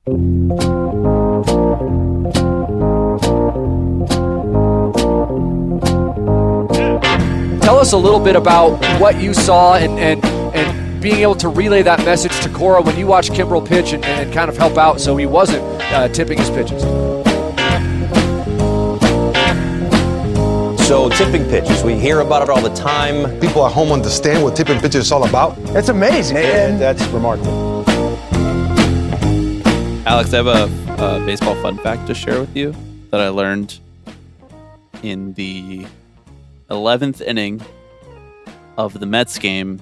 Tell us a little bit about what you saw and being able to relay that message to Cora when you watched Kimbrel pitch and kind of help out so he wasn't tipping his pitches. So tipping pitches, we hear about it all the time. People at home understand what tipping pitches is all about. It's amazing. And that's remarkable. Alex, I have a baseball fun fact to share with you that I learned in the 11th inning of the Mets game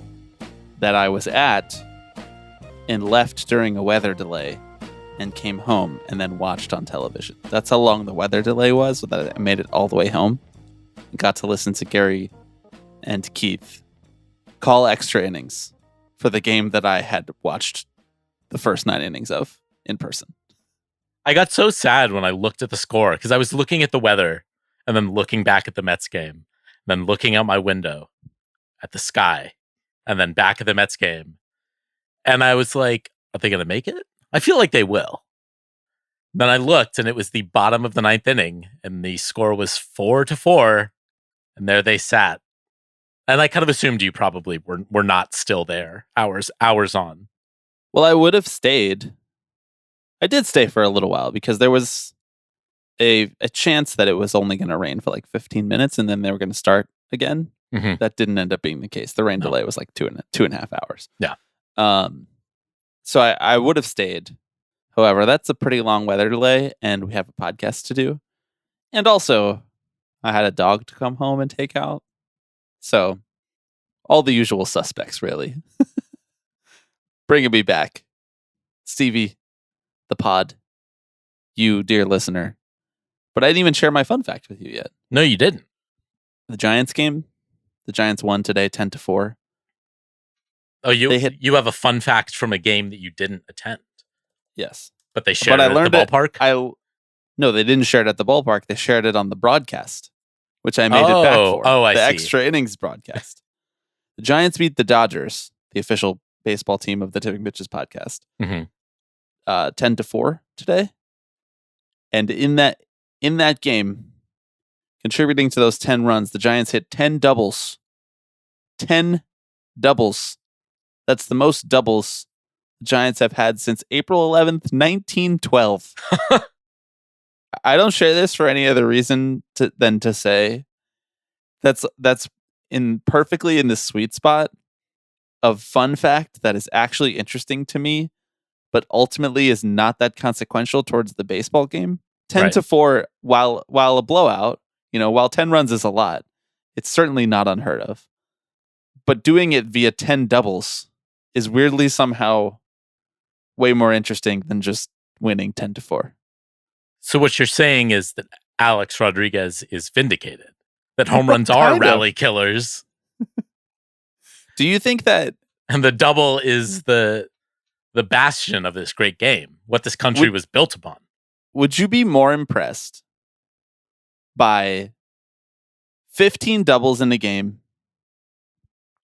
that I was at and left during a weather delay and came home and then watched on television. That's how long the weather delay was, so that I made it all the way home and got to listen to Gary and Keith call extra innings for the game that I had watched the first 9 innings of in person. I got so sad when I looked at the score because I was looking at the weather and then looking back at the Mets game, then looking out my window at the sky, and then back at the Mets game. And I was like, are they going to make it? I feel like they will. Then I looked, and it was the bottom of the 9th inning, and the score was 4-4, and there they sat. And I kind of assumed you probably were not still there, hours on. Well, I would have stayed. I did stay for a little while because there was a chance that it was only going to rain for like 15 minutes, and then they were going to start again. Mm-hmm. That didn't end up being the case. The rain delay was like two and a half hours. Yeah. So I would have stayed. However, that's a pretty long weather delay, and we have a podcast to do. And also, I had a dog to come home and take out. So, all the usual suspects, really. Bringing me back. Stevie, the pod, you, dear listener. But I didn't even share my fun fact with you yet. No, you didn't. The Giants game. The Giants won today 10-4. Oh, you have a fun fact from a game that you didn't attend. Yes. But they shared it at the ballpark? No, they didn't share it at the ballpark. They shared it on the broadcast, which I made it back for. I the see. Extra innings broadcast. The Giants beat the Dodgers, the official baseball team of the Tipping Pitches podcast, 10-4 today. And in that game, contributing to those 10 runs, the Giants hit 10 doubles. 10 doubles. That's the most doubles the Giants have had since April 11th, 1912. I don't share this for any other reason than to say that's perfectly in the sweet spot of fun fact that is actually interesting to me, but ultimately is not that consequential towards the baseball game. 10-4, while a blowout, while 10 runs is a lot, it's certainly not unheard of. But doing it via 10 doubles is weirdly somehow way more interesting than just winning 10-4. So what you're saying is that Alex Rodriguez is vindicated, that home runs are rally killers. Do you think that? And the double is the bastion of this great game, what this country was built upon. Would you be more impressed by 15 doubles in a game,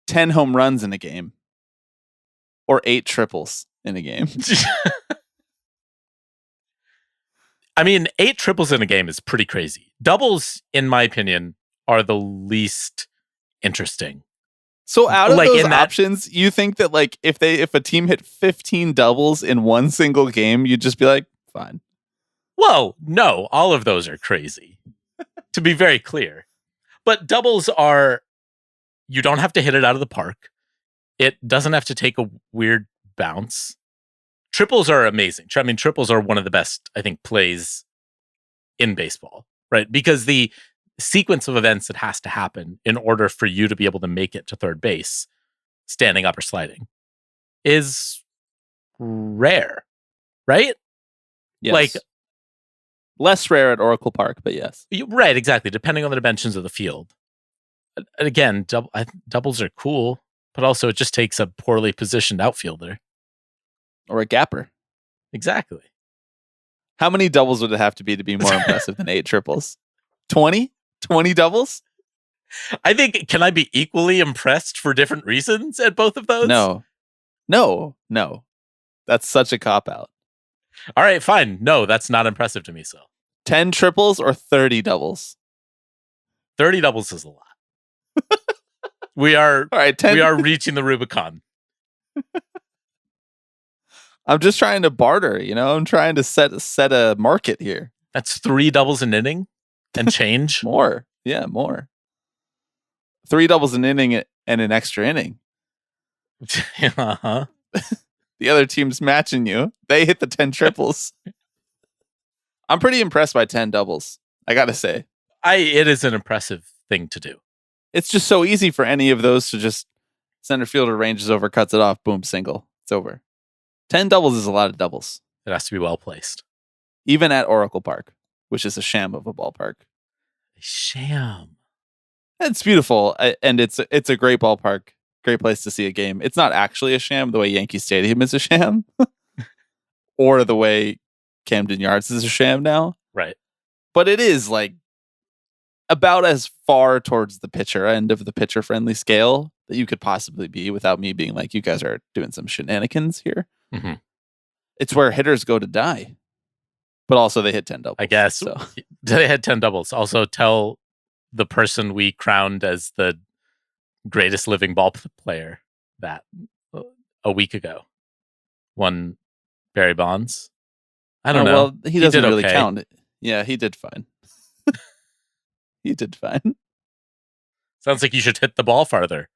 10 home runs in a game, or 8 triples in a game? I mean, 8 triples in a game is pretty crazy. Doubles, in my opinion, are the least interesting. So out of those options, you think that if a team hit 15 doubles in one single game, you'd just be like, fine. Whoa, no, all of those are crazy, to be very clear. But doubles are, you don't have to hit it out of the park. It doesn't have to take a weird bounce. Triples are amazing. I mean, triples are one of the best, I think, plays in baseball, right? Because the sequence of events that has to happen in order for you to be able to make it to third base, standing up or sliding, is rare, right? Yes. Less rare at Oracle Park, but yes. Right, exactly, depending on the dimensions of the field. Again, doubles are cool, but also it just takes a poorly positioned outfielder. Or a gapper. Exactly. How many doubles would it have to be more impressive than 8 triples? 20? 20 doubles? I think, can I be equally impressed for different reasons at both of those? No. That's such a cop-out. All right, fine. No, that's not impressive to me. So 10 triples or 30 doubles? 30 doubles is a lot. We are All right, 10. we are reaching the Rubicon. I'm just trying to barter, I'm trying to set a market here. That's 3 doubles an inning and change. More. Yeah, more. 3 doubles an inning and an extra inning. Uh-huh. The other team's matching you. They hit the 10 triples. I'm pretty impressed by 10 doubles, I got to say. It is an impressive thing to do. It's just so easy for any of those to just center fielder ranges over, cuts it off, boom, single. It's over. 10 doubles is a lot of doubles. It has to be well placed. Even at Oracle Park, which is a sham of a ballpark. A sham. It's beautiful, and it's a great ballpark, great place to see a game. It's not actually a sham the way Yankee Stadium is a sham, or the way Camden Yards is a sham now. Right. But it is like about as far towards the pitcher end of the pitcher friendly scale that you could possibly be without me being like, you guys are doing some shenanigans here. Mm-hmm. It's where hitters go to die. But also they hit 10 doubles. I guess. So. They had 10 doubles. Also tell the person we crowned as the greatest living ball player that a week ago won Barry Bonds. I don't know. Well, he doesn't really okay. count it. Yeah, he did fine. He did fine. Sounds like you should hit the ball farther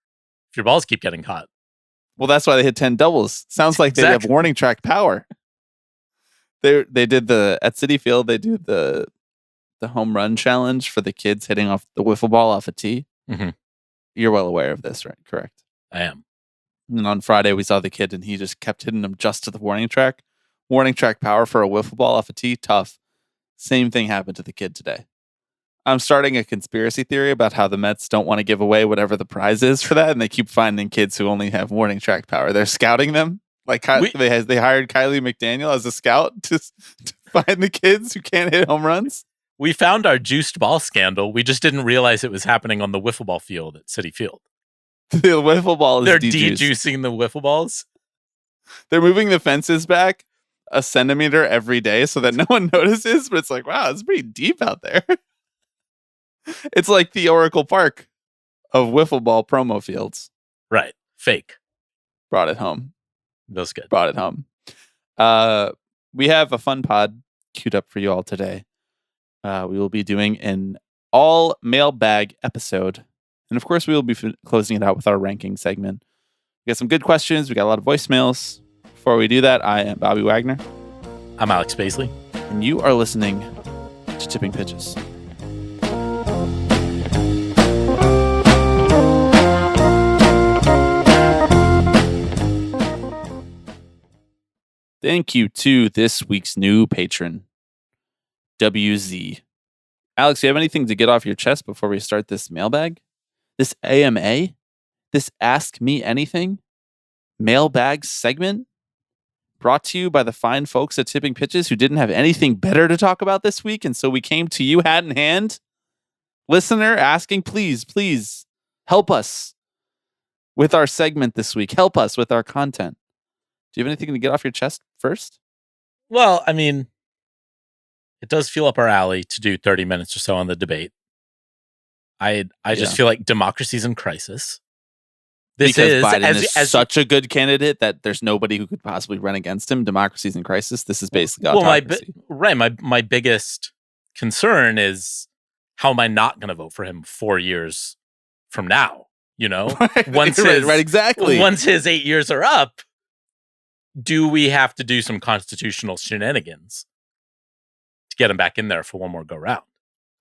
if your balls keep getting caught. Well, that's why they hit 10 doubles. Sounds like they have warning track power. They did at Citi Field, they do the home run challenge for the kids hitting off the wiffle ball off a tee. Mm-hmm. You're well aware of this, right? Correct. I am. And on Friday, we saw the kid, and he just kept hitting them just to the warning track. Warning track power for a wiffle ball off a tee, tough. Same thing happened to the kid today. I'm starting a conspiracy theory about how the Mets don't want to give away whatever the prize is for that, and they keep finding kids who only have warning track power. They're scouting them. Like they hired Kylie McDaniel as a scout to find the kids who can't hit home runs. We found our juiced ball scandal. We just didn't realize it was happening on the wiffle ball field at Citi Field. The wiffle ball is They're de-juiced. de-juicing the wiffle balls. They're moving the fences back a centimeter every day so that no one notices, but it's like, wow, it's pretty deep out there. It's like the Oracle Park of wiffle ball promo fields. Right. Fake. Brought it home. That's good. Brought it home. We have a fun pod queued up for you all today. We will be doing an all mailbag episode. And of course, we will be closing it out with our ranking segment. We got some good questions. We got a lot of voicemails. Before we do that, I am Bobby Wagner. I'm Alex Baisley. And you are listening to Tipping Pitches. Thank you to this week's new patron, WZ. Alex, do you have anything to get off your chest before we start this mailbag? This AMA? This Ask Me Anything mailbag segment? Brought to you by the fine folks at Tipping Pitches who didn't have anything better to talk about this week, and so we came to you hat in hand. Listener asking, please help us with our segment this week. Help us with our content. Do you have anything to get off your chest first? Well, I mean, it does feel up our alley to do 30 minutes or so on the debate. I just feel like democracy's in crisis. Because Biden is such a good candidate that there's nobody who could possibly run against him. Democracy's in crisis. This is basically autocracy. My biggest concern is how am I not going to vote for him 4 years from now? You know, exactly. Once his 8 years are up, do we have to do some constitutional shenanigans to get him back in there for one more go round?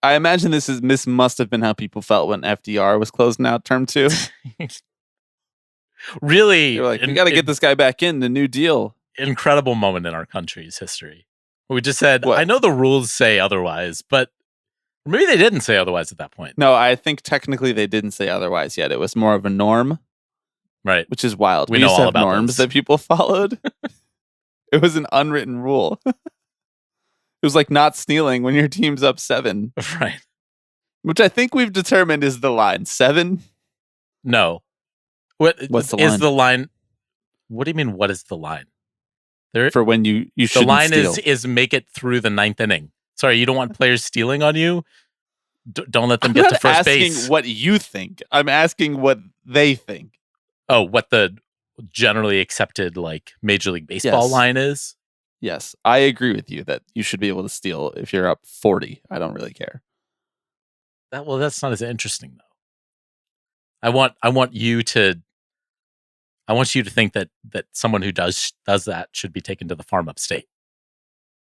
I imagine this must have been how people felt when FDR was closing out term 2. Really, you're like, we got to get this guy back in the New Deal. Incredible moment in our country's history. We just said, what? I know the rules say otherwise, but maybe they didn't say otherwise at that point. No, I think technically they didn't say otherwise yet. It was more of a norm. Right. Which is wild. We know all about norms that people followed. It was an unwritten rule. It was like not stealing when your team's up 7. Right. Which I think we've determined is the line. 7? No. What's the line? Is the line? What do you mean, what is the line? The when you shouldn't line steal. is make it through the 9th inning. Sorry, you don't want players stealing on you. Don't let them I'm get not to first asking base. what you think. I'm asking what they think. Oh, what the generally accepted like Major League Baseball Yes. line is? Yes, I agree with you that you should be able to steal if you're up 40. I don't really care. That's not as interesting though. I want you to think that someone who does that should be taken to the farm upstate.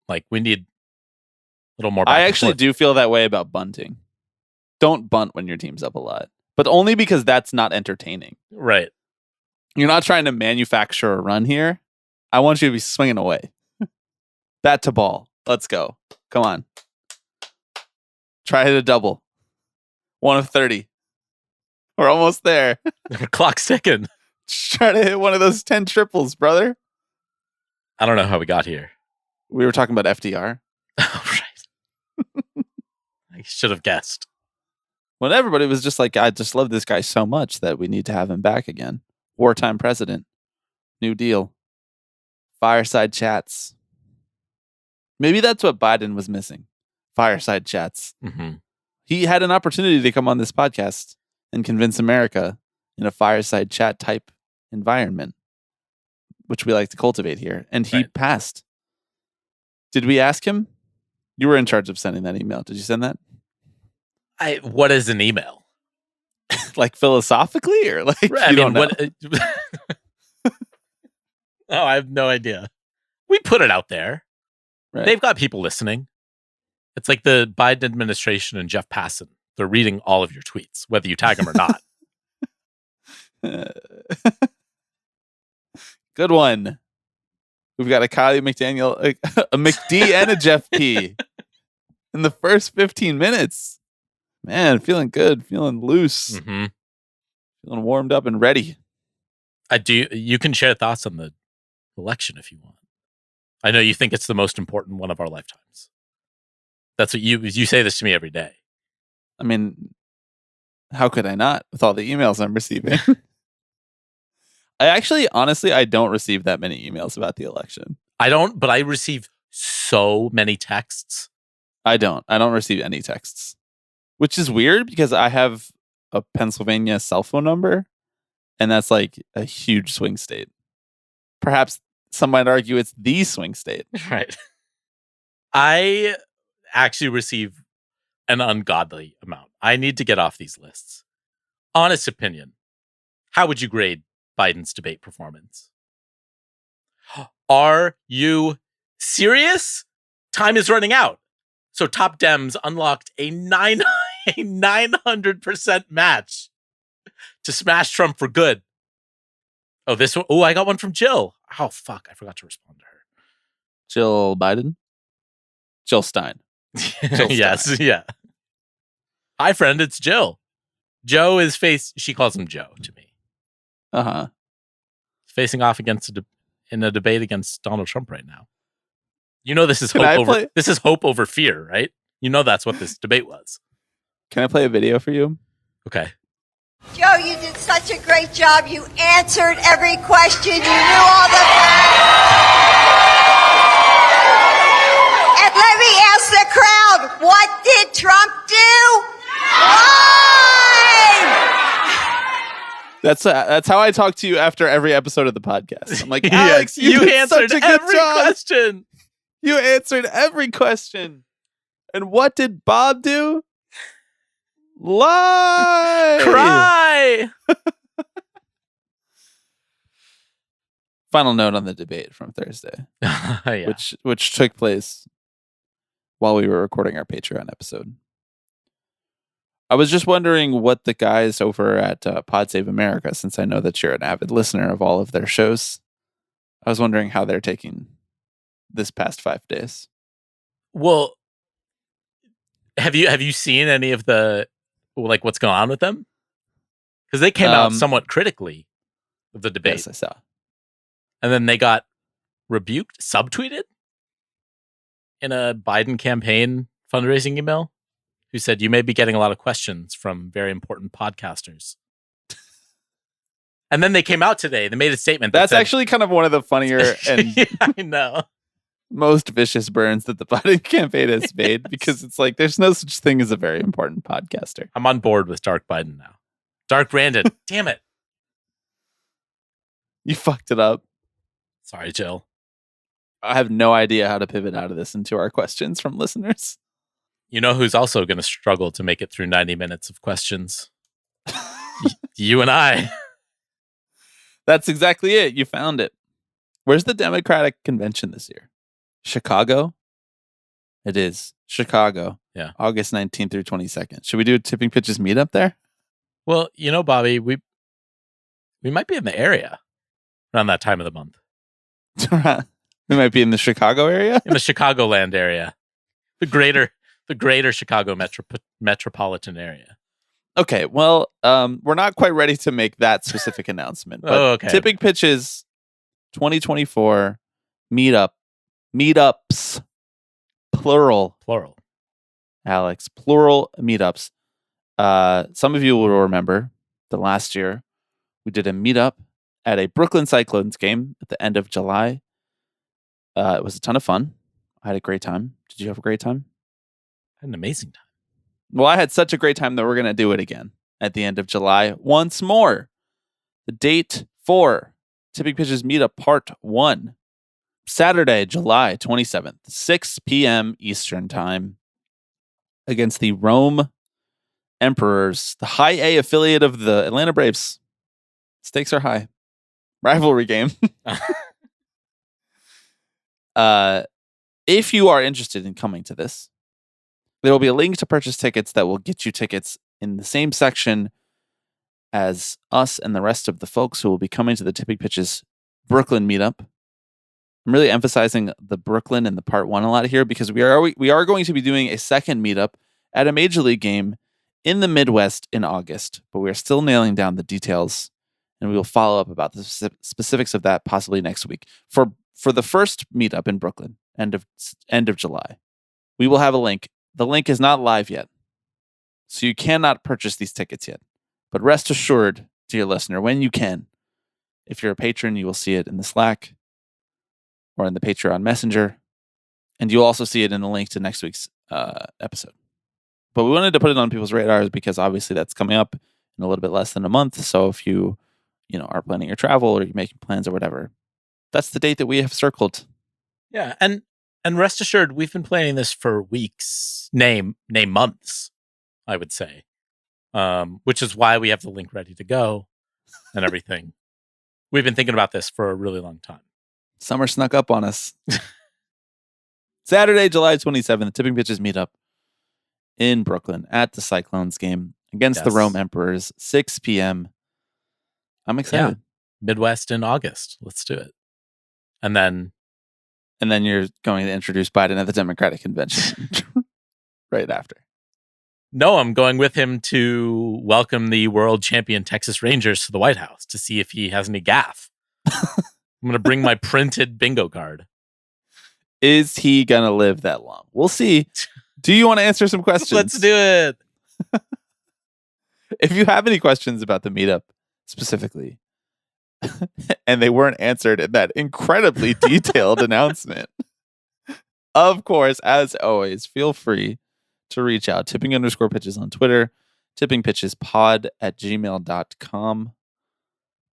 Like we need a little more. I actually do feel that way about bunting. Don't bunt when your team's up a lot, but only because that's not entertaining. Right. You're not trying to manufacture a run here. I want you to be swinging away. Bat to ball. Let's go. Come on. Try hit a double. 1 of 30. We're almost there. Clock's ticking. Just try to hit one of those 10 triples, brother. I don't know how we got here. We were talking about FDR. Right. I should have guessed. When everybody was just like, I just love this guy so much that we need to have him back again. Wartime president. New Deal. Fireside chats. Maybe that's what Biden was missing. Fireside chats. Mm-hmm. He had an opportunity to come on this podcast and convince America in a fireside chat type environment, which we like to cultivate here. And he passed. Did we ask him? You were in charge of sending that email. Did you send that? What is an email? Like philosophically, or like I you don't know? Oh, I have no idea. We put it out there. Right. They've got people listening. It's like the Biden administration and Jeff Passan. They're reading all of your tweets, whether you tag them or not. Good one. We've got a Kylie McDaniel, a McD, and a Jeff P. in the first 15 minutes. Man, feeling good, feeling loose, feeling warmed up and ready. You can share thoughts on the election if you want. I know you think it's the most important one of our lifetimes. That's what you say this to me every day. I mean, how could I not with all the emails I'm receiving? Honestly, I don't receive that many emails about the election. I don't, but I receive so many texts. I don't receive any texts, which is weird because I have a Pennsylvania cell phone number, and that's like a huge swing state. Perhaps some might argue it's the swing state. Right. I actually receive an ungodly amount. I need to get off these lists. Honest opinion. How would you grade Biden's debate performance? Are you serious? Time is running out. So Top Dems unlocked a 900% match to smash Trump for good. Oh, this one. Oh, I got one from Jill. Oh, fuck. I forgot to respond to her. Jill Biden? Jill Stein. Yes, yeah. Hi, friend. It's Jill. Joe is she calls him Joe to me. Uh-huh. Facing off against in a debate against Donald Trump right now. You know this is hope over fear, right? You know that's what this debate was. Can I play a video for you? Okay. Joe, you did such a great job. You answered every question. You knew all the And let me ask the crowd, what did Trump do? That's how I talk to you after every episode of the podcast. I'm like, Yes, Alex, you did answered such a good every job. question. You answered every question. And what did Bob do? Lie. Cry. Final note on the debate from Thursday, Yeah. which took place while we were recording our Patreon episode. I was just wondering what the guys over at Pod Save America, since I know that you're an avid listener of all of their shows, I was wondering how they're taking this past 5 days. Well, have you seen any of the what's going on with them? Because they came out somewhat critically of the debate. Yes, I saw. And then they got rebuked, subtweeted in a Biden campaign fundraising email, who said, "You may be getting a lot of questions from very important podcasters." And then they came out today. They made a statement. That That's said, actually kind of one of the funnier and yeah, I know. most vicious burns that the Biden campaign has made, because it's like there's no such thing as a very important podcaster. I'm on board with Dark Biden now. Dark Brandon. Damn it. You fucked it up. Sorry, Jill. I have no idea how to pivot out of this into our questions from listeners. You know who's also going to struggle to make it through 90 minutes of questions? You and I. That's exactly it. You found it. Where's the Democratic convention this year? Chicago? It is. Chicago. Yeah. August 19th through 22nd. Should we do a Tipping Pitches meetup there? Well, you know, Bobby, we might be in the area around that time of the month. We might be in the Chicago area. In the Chicagoland area. The greater Chicago metropolitan area. Okay, well, we're not quite ready to make that specific announcement. But okay. Tipping Pitches 2024 meetups, plural, Alex, plural meetups. Some of you will remember that last year we did a meetup at a Brooklyn Cyclones game at the end of July. It was a ton of fun. I had a great time. Did you have a great time? I had an amazing time. Well, I had such a great time that we're going to do it again at the end of July once more. The date for Tipping Pitches Meetup Part 1. Saturday, July 27th, 6 p.m. Eastern Time, against the Rome Emperors, the High A affiliate of the Atlanta Braves. Stakes are high. Rivalry game. If you are interested in coming to this, there will be a link to purchase tickets that will get you tickets in the same section as us and the rest of the folks who will be coming to the Tipping Pitches Brooklyn meetup. I'm really emphasizing the Brooklyn and the Part 1 a lot here, because we are going to be doing a second meetup at a Major League game in the Midwest in August, but we are still nailing down the details, and we will follow up about the specifics of that possibly next week. For the first meetup in Brooklyn, end of July, we will have a link. The link is not live yet, so you cannot purchase these tickets yet. But rest assured, dear listener, when you can, if you're a patron, you will see it in the Slack or in the Patreon Messenger, and you'll also see it in the link to next week's episode. But we wanted to put it on people's radars because obviously that's coming up in a little bit less than a month. So if you are planning your travel or you're making plans or whatever, that's the date that we have circled. Yeah, and rest assured, we've been planning this for weeks, name months, I would say, which is why we have the link ready to go and everything. We've been thinking about this for a really long time. Summer snuck up on us. Saturday, July 27th, the Tipping Pitches meetup in Brooklyn at the Cyclones game against the Rome Emperors, 6 p.m. I'm excited. Yeah. Midwest in August. Let's do it. And then you're going to introduce Biden at the Democratic convention right after. No, I'm going with him to welcome the world champion Texas Rangers to the White House to see if he has any gaffe. I'm going to bring my printed bingo card. Is he going to live that long? We'll see. Do you want to answer some questions? Let's do it. If you have any questions about the meetup specifically, and they weren't answered in that incredibly detailed announcement, of course, as always, feel free to reach out. Tipping_pitches on Twitter, tippingpitchespod@gmail.com.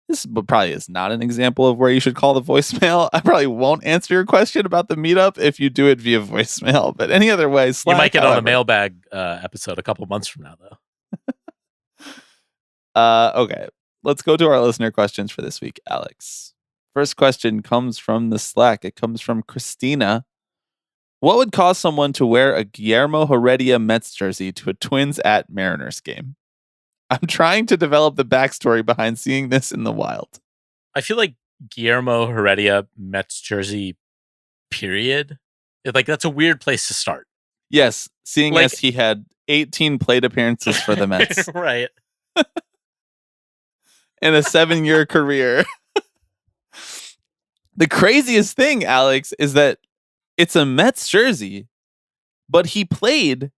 This probably is not an example of where you should call the voicemail. I probably won't answer your question about the meetup if you do it via voicemail, but any other way, Slack, you might get however. on a mailbag episode a couple months from now, though. Okay, let's go to our listener questions for this week, Alex. First question comes from the Slack. It comes from Christina. What would cause someone to wear a Guillermo Heredia Mets jersey to a Twins at Mariners game? I'm trying to develop the backstory behind seeing this in the wild. I feel like Guillermo Heredia Mets jersey, period. That's a weird place to start. Yes, seeing as he had 18 plate appearances for the Mets. Right. In a 7-year career. The craziest thing, Alex, is that it's a Mets jersey, but he played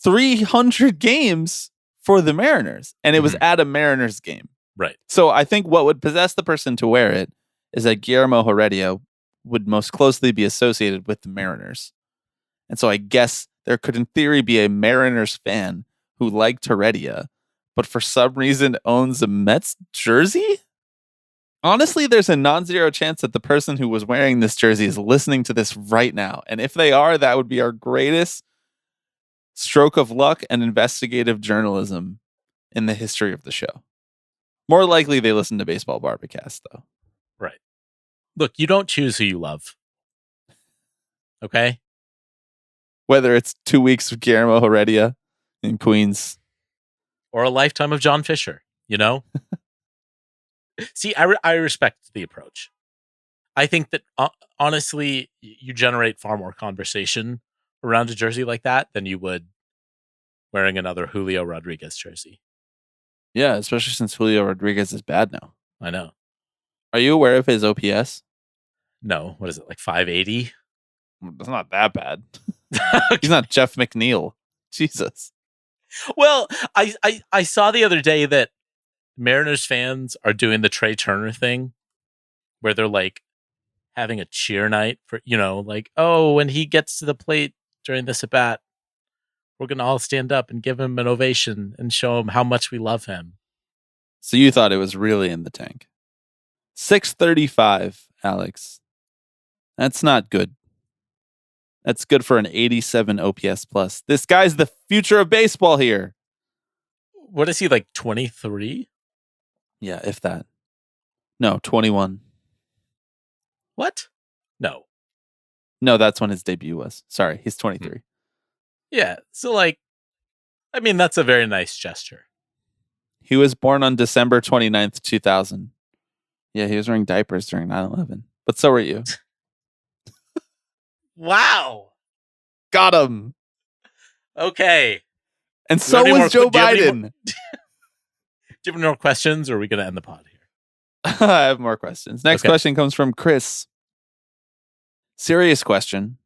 300 games for the Mariners, and it was at a Mariners game. Right. So I think what would possess the person to wear it is that Guillermo Heredia would most closely be associated with the Mariners. And so I guess there could, in theory, be a Mariners fan who liked Heredia, but for some reason owns a Mets jersey? Honestly, there's a non-zero chance that the person who was wearing this jersey is listening to this right now. And if they are, that would be our greatest stroke of luck and investigative journalism in the history of the show. More likely they listen to Baseball Barbacast, though. Right. Look, you don't choose who you love. Okay? Whether it's 2 weeks of Guillermo Heredia in Queens. Or a lifetime of John Fisher, you know? See, I respect the approach. I think that, honestly, you generate far more conversation around a jersey like that than you would wearing another Julio Rodriguez jersey. Yeah, especially since Julio Rodriguez is bad now. I know. Are you aware of his OPS? No, what is it, like 580? It's not that bad. He's not Jeff McNeil. Jesus. Well, I saw the other day that Mariners fans are doing the Trey Turner thing where they're like having a cheer night for, like, oh, when he gets to the plate during this at bat, we're going to all stand up and give him an ovation and show him how much we love him. So you thought it was really in the tank. 635, Alex. That's not good. That's good for an 87 OPS plus. This guy's the future of baseball here. What is he, like 23? Yeah, if that. No, 21. What? No. No, that's when his debut was. Sorry, he's 23. Yeah, so like, I mean, that's a very nice gesture. He was born on December 29th, 2000. Yeah, he was wearing diapers during 9/11. But so were you. Wow. Got him. Okay. And so was Joe Biden. Do you have any more questions, or are we going to end the pod here? I have more questions. Next question comes from Chris. Serious question.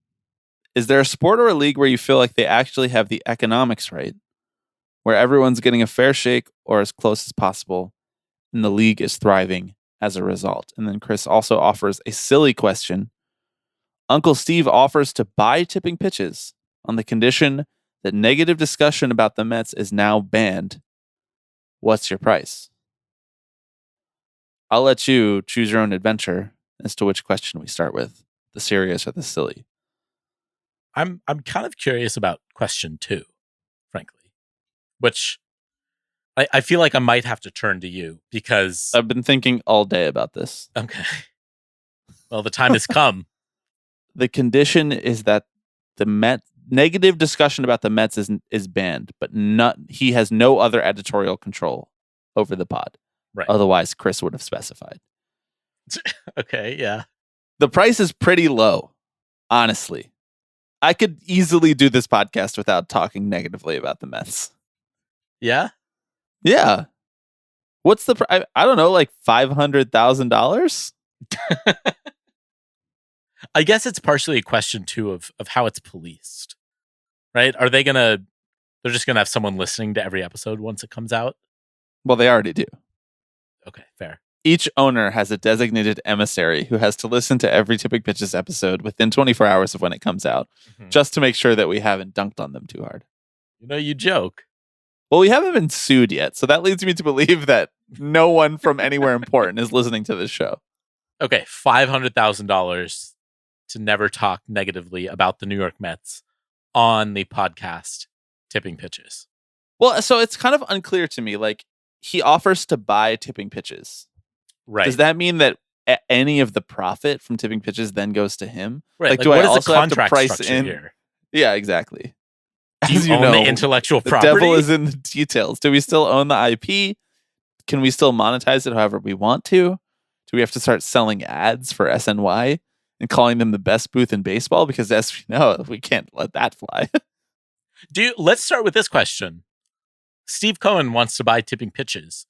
Is there a sport or a league where you feel like they actually have the economics right? Where everyone's getting a fair shake or as close as possible, and the league is thriving as a result? And then Chris also offers a silly question. Uncle Steve offers to buy tipping pitches on the condition that negative discussion about the Mets is now banned. What's your price? I'll let you choose your own adventure as to which question we start with, the serious or the silly. I'm kind of curious about question 2, frankly, which I feel like I might have to turn to you because I've been thinking all day about this. Okay. Well, the time has come. The condition is that the Met negative discussion about the Mets is banned, but he has no other editorial control over the pod. Right. Otherwise, Chris would have specified. Okay, yeah. The price is pretty low, honestly. I could easily do this podcast without talking negatively about the Mets. Yeah? Yeah. What's the price? I don't know, like $500,000? I guess it's partially a question too of how it's policed, right? They're just gonna have someone listening to every episode once it comes out? Well, they already do. Okay, fair. Each owner has a designated emissary who has to listen to every Tipping Pitches episode within 24 hours of when it comes out, just to make sure that we haven't dunked on them too hard. You joke. Well, we haven't been sued yet, so that leads me to believe that no one from anywhere important is listening to this show. Okay, $500,000 to never talk negatively about the New York Mets on the podcast Tipping Pitches. Well, so it's kind of unclear to me. Like, he offers to buy Tipping Pitches. Right. Does that mean that any of the profit from Tipping Pitches then goes to him? Right. Like do what I is also the have to contract price structure in? Here? Yeah, exactly. Do you own the intellectual property? The devil is in the details. Do we still own the IP? Can we still monetize it however we want to? Do we have to start selling ads for SNY and calling them the best booth in baseball? Because as we know, we can't let that fly. Let's start with this question. Steve Cohen wants to buy Tipping Pitches.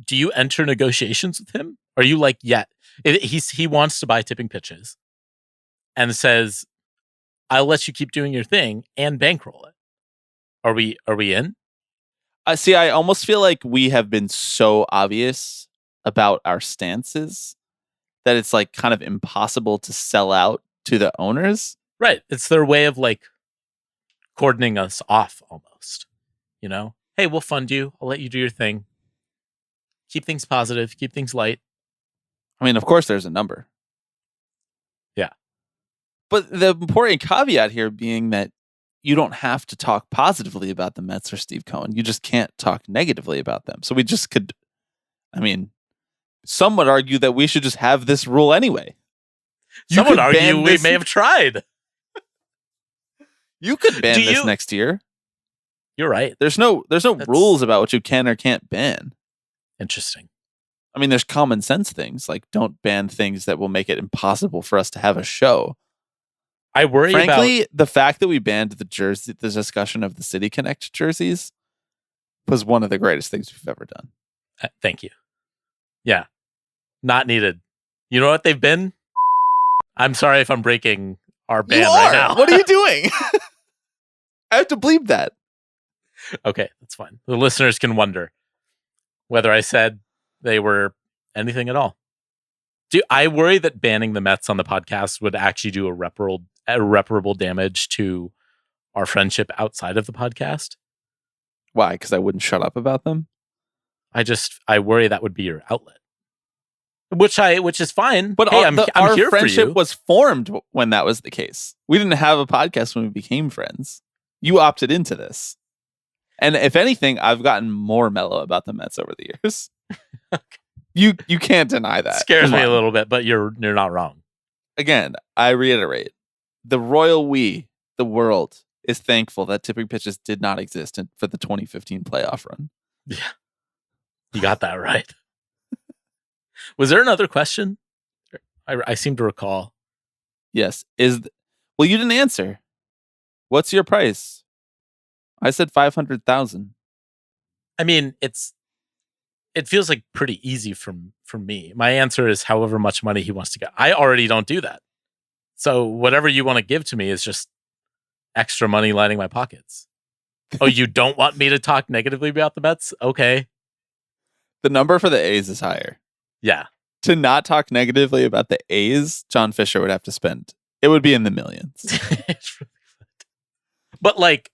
Do you enter negotiations with him? Are you like, yeah, he wants to buy Tipping Pitches and says, I'll let you keep doing your thing and bankroll it. Are we in? See, I almost feel like we have been so obvious about our stances that it's like kind of impossible to sell out to the owners. Right. It's their way of like cordoning us off almost. You know? Hey, we'll fund you. I'll let you do your thing. Keep things positive. Keep things light. I mean, of course, there's a number. Yeah. But the important caveat here being that you don't have to talk positively about the Mets or Steve Cohen. You just can't talk negatively about them. So we just could, I mean, some would argue that we should just have this rule anyway. Some would argue we may have tried. You could ban this next year. You're right. There's no rules about what you can or can't ban. Interesting. I mean, there's common sense things like don't ban things that will make it impossible for us to have a show. I worry Frankly, about the fact that we banned the discussion of the City Connect jerseys was one of the greatest things we've ever done. Thank you. Yeah. Not needed. You know what they've been? I'm sorry if I'm breaking our ban right now. What are you doing? I have to bleep that. Okay, that's fine. The listeners can whether I said they were anything at all. I worry that banning the Mets on the podcast would actually do irreparable damage to our friendship outside of the podcast. Why? Because I wouldn't shut up about them? I worry that would be your outlet. Which is fine. But hey, our here friendship for you. was formed when that was the case. We didn't have a podcast when we became friends. You opted into this. And if anything, I've gotten more mellow about the Mets over the years. You can't deny that. Scares me a little bit, but you're not wrong. Again, I reiterate, the royal we, the world, is thankful that tipping pitches did not exist for the 2015 playoff run. Yeah. You got that right. Was there another question? I seem to recall. Yes. Well, you didn't answer. What's your price? I said 500,000. I mean, it feels like pretty easy from me. My answer is however much money he wants to get. I already don't do that. So whatever you want to give to me is just extra money lining my pockets. Oh, you don't want me to talk negatively about the Mets? Okay. The number for the A's is higher. Yeah. To not talk negatively about the A's, John Fisher would have to spend. It would be in the millions. It's really good. But like,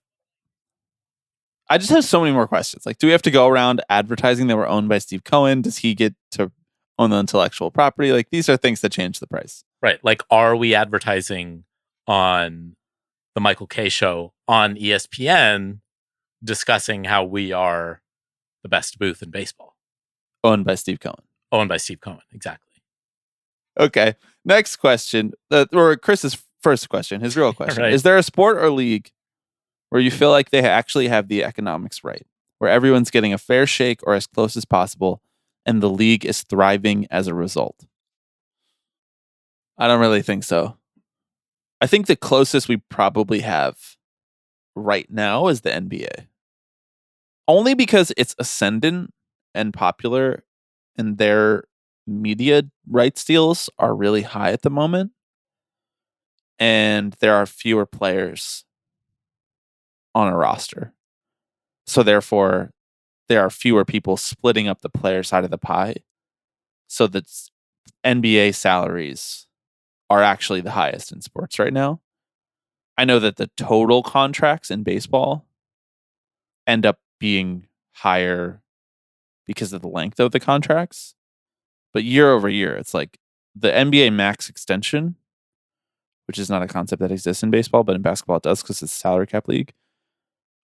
I just have so many more questions. Like, do we have to go around advertising that we're owned by Steve Cohen? Does he get to own the intellectual property? Like, these are things that change the price. Right. Like, are we advertising on the Michael Kay show on ESPN discussing how we are the best booth in baseball? Owned by Steve Cohen. Owned by Steve Cohen. Exactly. Okay. Next question, or Chris's first question, his real question. Right. Is there a sport or league where you feel like they actually have the economics right, where everyone's getting a fair shake or as close as possible, and the league is thriving as a result? I don't really think so. I think the closest we probably have right now is the NBA. Only because it's ascendant and popular, and their media rights deals are really high at the moment. And there are fewer players on a roster. So therefore, there are fewer people splitting up the player side of the pie. So that NBA salaries are actually the highest in sports right now. I know that the total contracts in baseball end up being higher because of the length of the contracts. But year over year, it's like the NBA max extension, which is not a concept that exists in baseball, but in basketball it does because it's a salary cap league.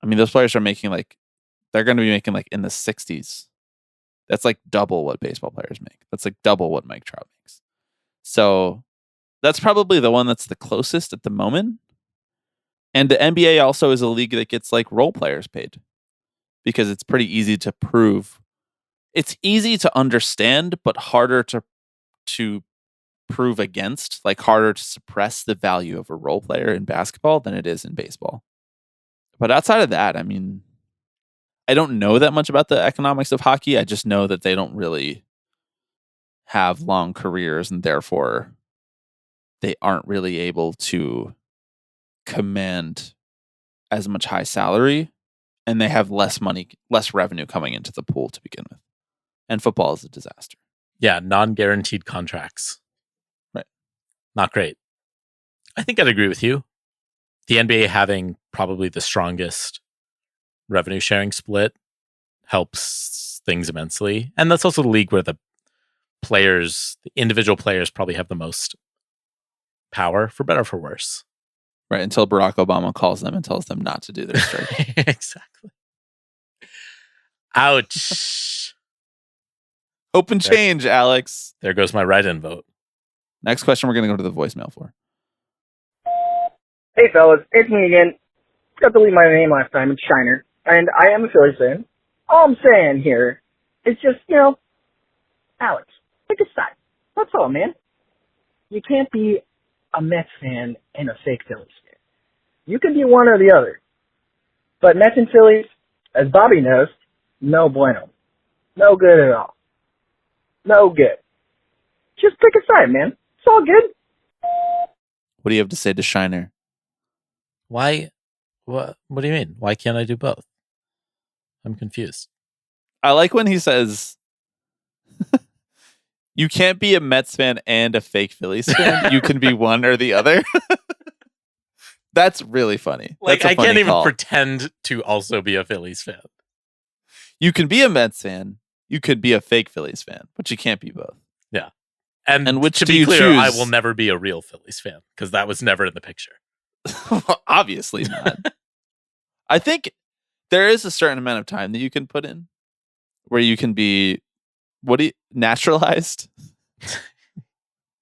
I mean, those players are making they're going to be making in the 60s. That's like double what baseball players make. That's like double what Mike Trout makes. So that's probably the one that's the closest at the moment. And the NBA also is a league that gets role players paid because it's pretty easy to prove. It's easy to understand, but harder to prove against, harder to suppress the value of a role player in basketball than it is in baseball. But outside of that, I mean, I don't know that much about the economics of hockey. I just know that they don't really have long careers, and therefore they aren't really able to command as much high salary and they have less money, less revenue coming into the pool to begin with. And football is a disaster. Yeah, non-guaranteed contracts. Right. Not great. I think I'd agree with you. The NBA having probably the strongest revenue sharing split helps things immensely. And that's also the league where the individual players probably have the most power, for better or for worse. Right, until Barack Obama calls them and tells them not to do their strike. Exactly. Ouch. Open change, Alex. There goes my write-in vote. Next question we're going to go to the voicemail for. Hey fellas, it's me again. Got to leave my name last time, it's Shiner, and I am a Phillies fan. All I'm saying here is just, Alex, pick a side. That's all, man. You can't be a Mets fan and a fake Phillies fan. You can be one or the other. But Mets and Phillies, as Bobby knows, no bueno. No good at all. No good. Just pick a side, man. It's all good. What do you have to say to Shiner? Why? What do you mean? Why can't I do both? I'm confused. I like when he says, you can't be a Mets fan and a fake Phillies fan. You can be one or the other. That's really funny. Like, That's a I funny can't even call. pretend to also be a Phillies fan. You can be a Mets fan. You could be a fake Phillies fan, but you can't be both. Yeah. And which to do be you clear, choose? I will never be a real Phillies fan because that was never in the picture. Obviously not. I think there is a certain amount of time that you can put in where you can be naturalized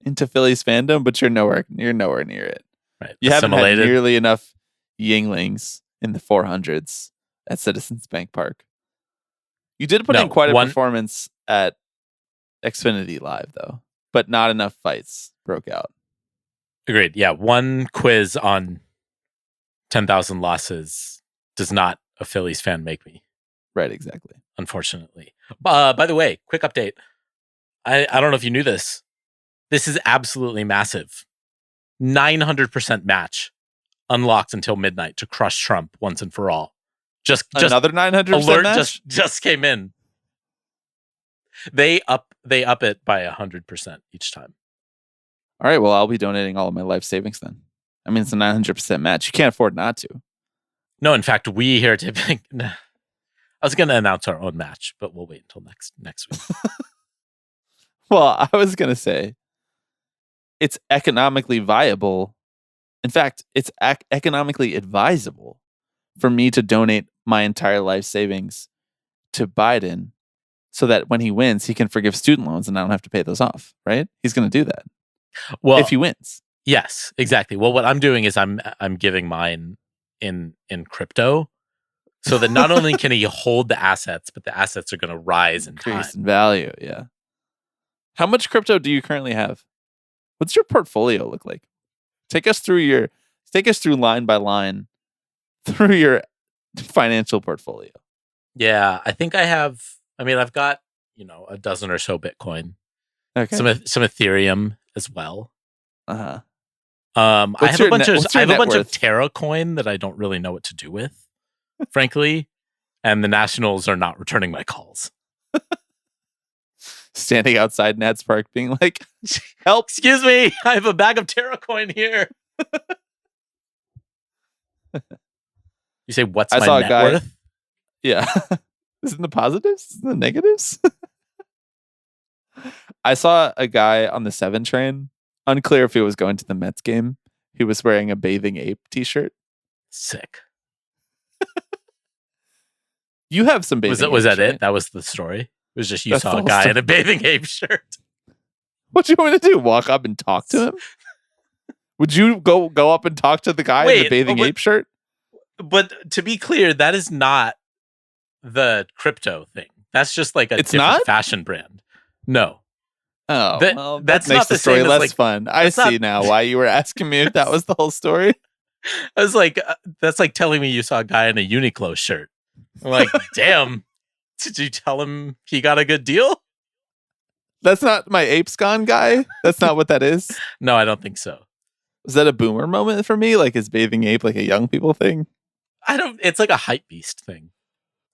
into Phillies fandom, but you're nowhere near it. Right. You haven't had Assimilated. nearly enough Yinglings in the 400s at Citizens Bank Park. You did put in quite a performance at Xfinity Live, though, but not enough fights broke out. Agreed. Yeah. One quiz on 10,000 losses does not a Phillies fan make me. Right, exactly. Unfortunately. By the way, quick update. I don't know if you knew this. This is absolutely massive. 900% match unlocked until midnight to crush Trump once and for all. Just Another 900% alert match? just came in. They up it by 100% each time. All right, well, I'll be donating all of my life savings then. I mean, it's a 900% match. You can't afford not to. No, in fact, we here at Tipping. I was going to announce our own match, but we'll wait until next week. Well, I was going to say it's economically viable. In fact, it's economically advisable for me to donate my entire life savings to Biden so that when he wins, he can forgive student loans and I don't have to pay those off, right? He's going to do that. Well, if he wins. Yes, exactly. Well, what I'm doing is I'm giving mine in crypto so that not only can he hold the assets, but the assets are going to rise in time. Increase in value, yeah. How much crypto do you currently have? What's your portfolio look like? Take us through line by line through your financial portfolio. Yeah, I think I've got, a dozen or so Bitcoin. Okay. Some Ethereum as well. Uh-huh. I have a bunch worth? of Terra coin that I don't really know what to do with, frankly. And the Nationals are not returning my calls. Standing outside Nats Park being like, help. Excuse me, I have a bag of Terra coin here. You say, what's my net worth? Yeah. Is it in the positives? Is it in the negatives? I saw a guy on the 7 train. Unclear if he was going to the Mets game. He was wearing a Bathing Ape t-shirt. Sick. You have some Bathing Apes, Was that right? it? That was the story? It was just you That's saw the a whole guy story. in a Bathing Ape shirt. What do you want me to do? Walk up and talk to him? Would you go up and talk to the guy in the Bathing Ape shirt? But to be clear, that is not the crypto thing. That's just like a It's different not? fashion brand. No. Oh, That that's makes not the the story same as, less like- fun. I that's not- see now why you were asking me if that was the whole story. I was like, that's like telling me you saw a guy in a Uniqlo shirt. I'm like, damn. Did you tell him he got a good deal? That's not my Apes Gone guy. That's not what that is. No, I don't think so. Was that a boomer moment for me? Like, is Bathing Ape like a young people thing? It's like a hype beast thing.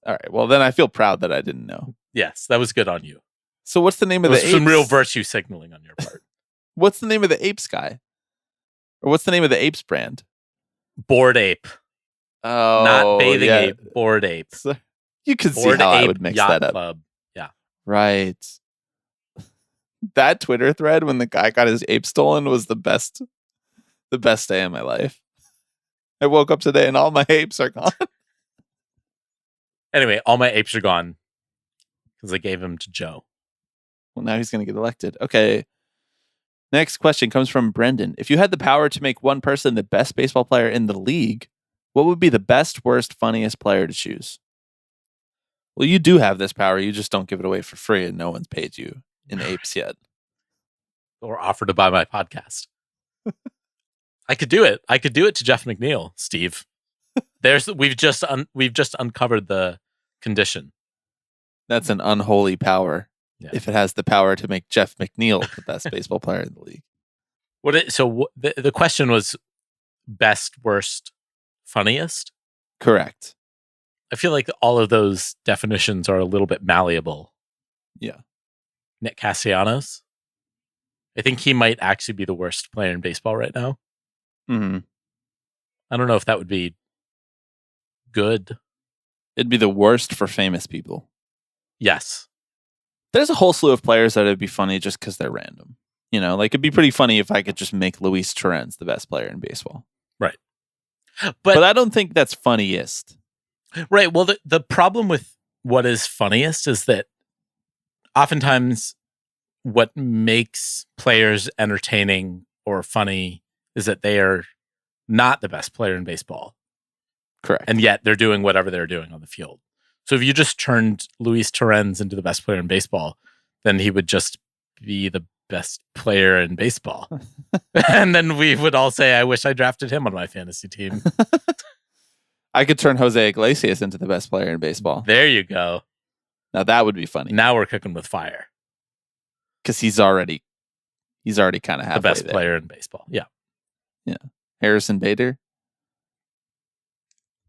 All right. Well, then I feel proud that I didn't know. Yes, that was good on you. So what's the name of It the was some apes? real virtue signaling on your part. What's the name of the apes guy? Or what's the name of the apes brand? Bored Ape. Oh, Not Bathing yeah. Ape. Bored Ape. So you can see Bored how Ape I would mix Yacht that up. Club. Yeah. Right. That Twitter thread when the guy got his ape stolen was the best day of my life. I woke up today and all my apes are gone. Anyway, all my apes are gone because I gave them to Joe. Well, now he's going to get elected. Okay. Next question comes from Brendan. If you had the power to make one person the best baseball player in the league, what would be the best, worst, funniest player to choose? Well, you do have this power. You just don't give it away for free, and no one's paid you in apes yet. Or offer to buy my podcast. I could do it. I could do it to Jeff McNeil, Steve. We've just uncovered the condition. That's an unholy power. Yeah. If it has the power to make Jeff McNeil the best baseball player in the league. The question was best, worst, funniest? Correct. I feel like all of those definitions are a little bit malleable. Yeah. Nick Castellanos. I think he might actually be the worst player in baseball right now. Mm-hmm. I don't know if that would be good. It'd be the worst for famous people. Yes. There's a whole slew of players that would be funny just because they're random. You know, like it'd be pretty funny if I could just make Luis Torrens the best player in baseball. Right. But I don't think that's funniest. Right. Well, the problem with what is funniest is that oftentimes what makes players entertaining or funny is that they are not the best player in baseball. Correct. And yet they're doing whatever they're doing on the field. So if you just turned Luis Torrens into the best player in baseball, then he would just be the best player in baseball. And then we would all say, I wish I drafted him on my fantasy team. I could turn Jose Iglesias into the best player in baseball. There you go. Now that would be funny. Now we're cooking with fire. Because he's already kind of halfway The best there. player in baseball. Yeah. Yeah. Harrison Bader.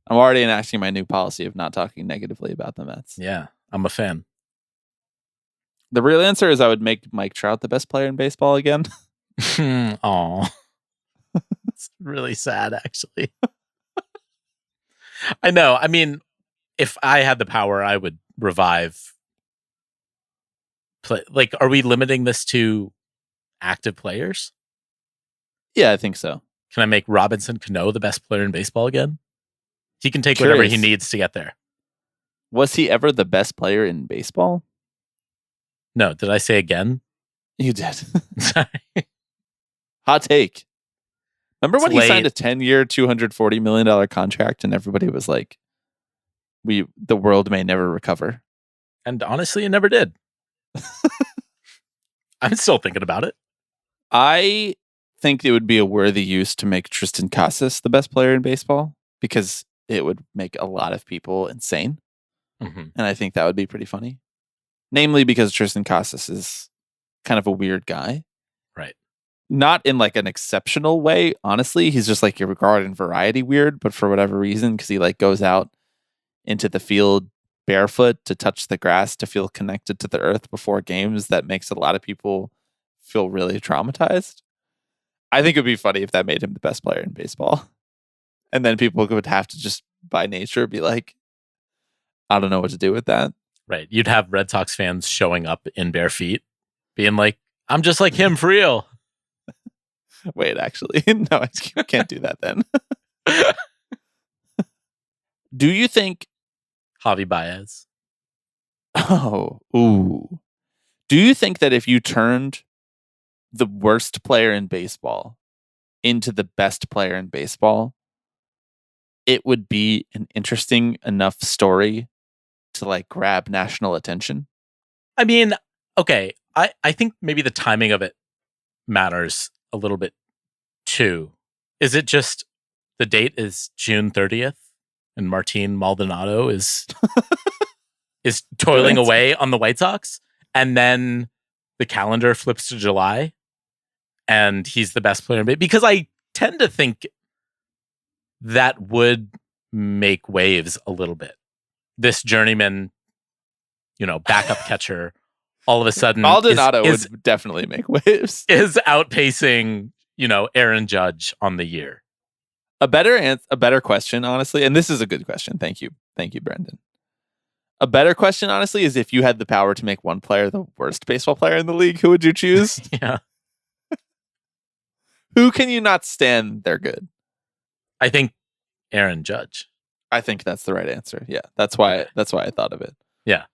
I'm already enacting my new policy of not talking negatively about the Mets. Yeah. I'm a fan. The real answer is I would make Mike Trout the best player in baseball again. Aw. It's really sad, actually. I know. I mean, if I had the power, I would revive. Like, are we limiting this to active players? Yeah, I think so. Can I make Robinson Cano the best player in baseball again? He can take whatever he needs to get there. Was he ever the best player in baseball? No, did I say again? You did. Sorry. Hot take. Remember when It's he signed a late. 10-year, $240 million contract and everybody was like, the world may never recover. And honestly, it never did. I'm still thinking about it. I think it would be a worthy use to make Tristan Casas the best player in baseball because it would make a lot of people insane. Mm-hmm. And I think that would be pretty funny. Namely because Tristan Casas is kind of a weird guy. Right. Not in like an exceptional way, honestly. He's just like your garden variety weird, but for whatever reason, because he like goes out into the field barefoot to touch the grass to feel connected to the earth before games, that makes a lot of people feel really traumatized. I think it'd be funny if that made him the best player in baseball. And then people would have to just by nature be like, I don't know what to do with that. Right. You'd have Red Sox fans showing up in bare feet, being like, I'm just like him for real. Wait, actually, no, I can't do that then. Do you think... Javi Baez. Oh, ooh. Do you think that if you turned the worst player in baseball into the best player in baseball, it would be an interesting enough story to like grab national attention? I mean, okay, I think maybe the timing of it matters a little bit too. Is it just the date is June 30th and Martin Maldonado is toiling away on the White Sox, and then the calendar flips to July and he's the best player in baseball? Because I tend to think that would make waves a little bit. This journeyman, backup catcher, all of a sudden Maldonado is would definitely make waves. is outpacing, Aaron Judge on the year. A better question, honestly, and this is a good question. Thank you, Brendan. A better question, honestly, is if you had the power to make one player the worst baseball player in the league, who would you choose? Yeah. Who can you not stand? They're good. I think Aaron Judge. I think that's the right answer. Yeah, that's why I thought of it. Yeah.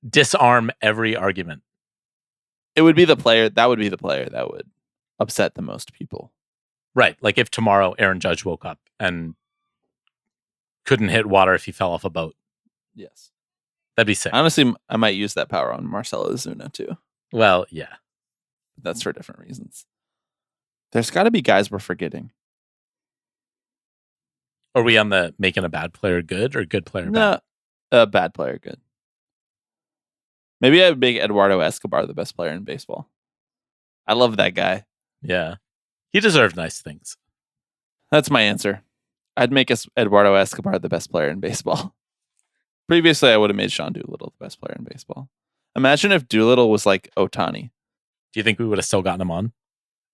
Disarm every argument. It would be the player that would upset the most people. Right. Like if tomorrow Aaron Judge woke up and couldn't hit water if he fell off a boat. Yes. That'd be sick. Honestly, I might use that power on Marcelo Ozuna too. Well, yeah. That's for different reasons. There's got to be guys we're forgetting. Are we on the making a bad player good or good player bad? No, a bad player good. Maybe I would make Eduardo Escobar the best player in baseball. I love that guy. Yeah. He deserved nice things. That's my answer. I'd make Eduardo Escobar the best player in baseball. Previously, I would have made Sean Doolittle the best player in baseball. Imagine if Doolittle was like Ohtani. Do you think we would have still gotten him on?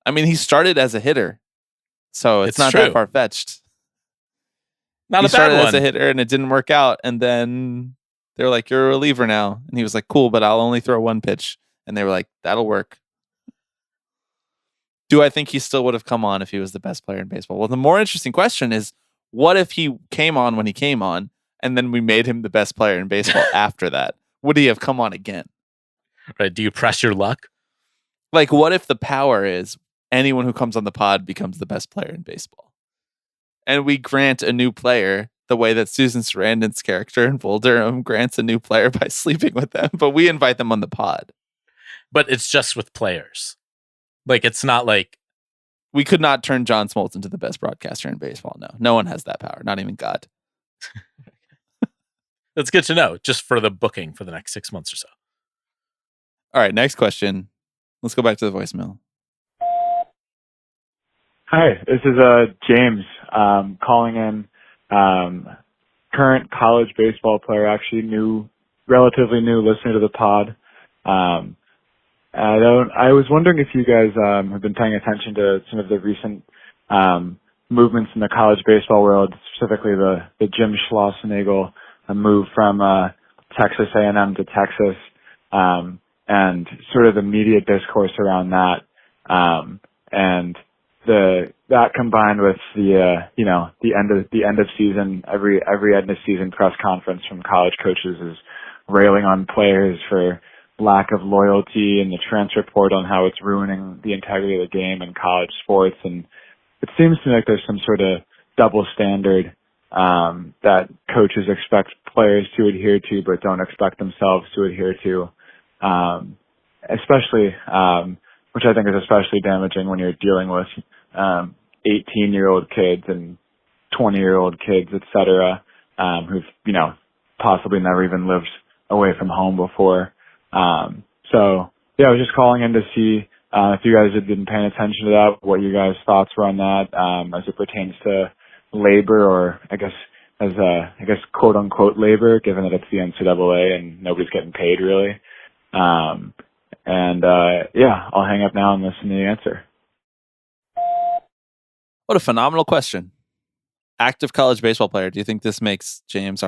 I mean, he started as a hitter, so it's not true. that far-fetched. Not he a bad started one. as a hitter, and it didn't work out, and then they were like, "You're a reliever now," and he was like, "Cool, but I'll only throw one pitch," and they were like, "That'll work." Do I think he still would have come on if he was the best player in baseball? Well, the more interesting question is, what if he came on when he came on, and then we made him the best player in baseball after that? Would he have come on again? Right. Do you press your luck? Like, what if the power is anyone who comes on the pod becomes the best player in baseball? And we grant a new player the way that Susan Sarandon's character in Bull Durham grants a new player by sleeping with them, but we invite them on the pod. But it's just with players. Like, it's not like... We could not turn John Smoltz into the best broadcaster in baseball. No one has that power. Not even God. That's good to know, just for the booking for the next 6 months or so. All right, next question. Let's go back to the voicemail. Hi, this is James calling in. Current college baseball player, actually relatively new listener to the pod. I was wondering if you guys have been paying attention to some of the recent movements in the college baseball world, specifically the Jim Schlossenagel move from Texas A&M to Texas, and sort of the media discourse around that, and that combined with the end of season, every end of season press conference from college coaches is railing on players for lack of loyalty and the transfer portal and how it's ruining the integrity of the game in college sports. And it seems to me like there's some sort of double standard that coaches expect players to adhere to but don't expect themselves to adhere to, especially which I think is especially damaging when you're dealing with 18-year-old kids and 20-year-old kids, etc., who've possibly never even lived away from home before. So yeah, I was just calling in to see if you guys had been paying attention to that, what you guys' thoughts were on that as it pertains to labor, or I guess quote unquote labor, given that it's the NCAA and nobody's getting paid really. Yeah, I'll hang up now and listen to the answer. What a phenomenal question. Active college baseball player. Do you think this makes James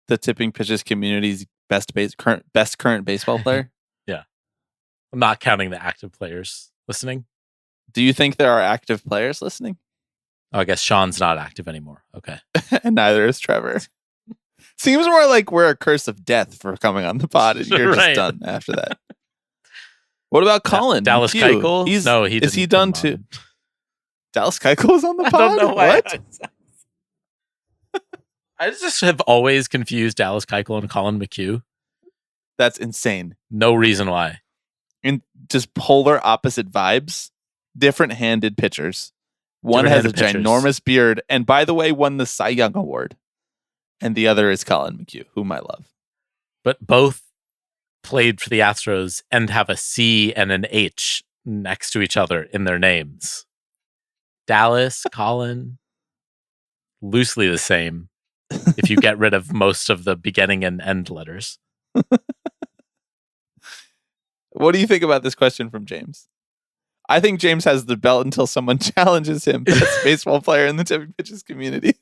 the Tipping Pitches community's best current baseball player? Yeah. I'm not counting the active players listening. Do you think there are active players listening? Oh, I guess Sean's not active anymore. Okay. And neither is Trevor. Seems more like we're a curse of death for coming on the pod and you're Right. just done after that. What about Colin? Dallas McHugh? Keuchel? No, he didn't. Is he done too? Dallas Keuchel was on the pod? I don't know why. What? I just have always confused Dallas Keuchel and Colin McHugh. That's insane. No reason why. And just polar opposite vibes. Different-handed pitchers. One has a Different-handed pitchers. ginormous beard, and by the way, won the Cy Young Award. And the other is Colin McHugh, whom I love. But both played for the Astros and have a C and an H next to each other in their names. Dallas, Colin. loosely the same if you get rid of most of the beginning and end letters. What do you think about this question from James? I think James has the belt until someone challenges him. Best baseball player in the tipping pitches community.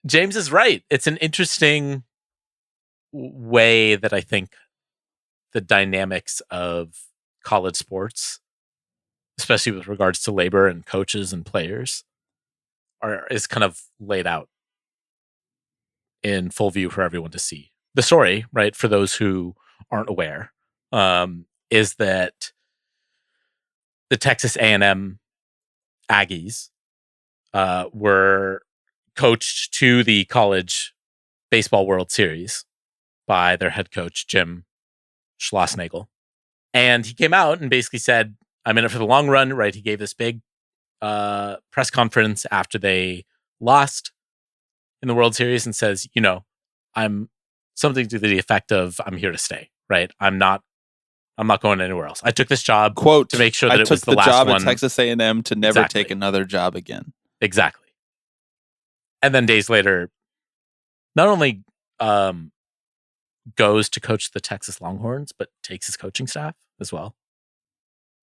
James is right. It's an interesting way that I think the dynamics of college sports, especially with regards to labor and coaches and players, is kind of laid out in full view for everyone to see. The story, right, for those who aren't aware, is that the Texas A&M Aggies were coached to the college baseball World Series by their head coach, Jim Schlossnagle. And he came out and basically said, I'm in it for the long run, right? He gave this big press conference after they lost in the World Series and says, I'm something to the effect of, I'm here to stay, right? I'm not going anywhere else. I took this job, quote, to make sure that I it was took the the last job one. at Texas A&M to never Exactly. take another job again. Exactly. And then days later, not only goes to coach the Texas Longhorns, but takes his coaching staff as well.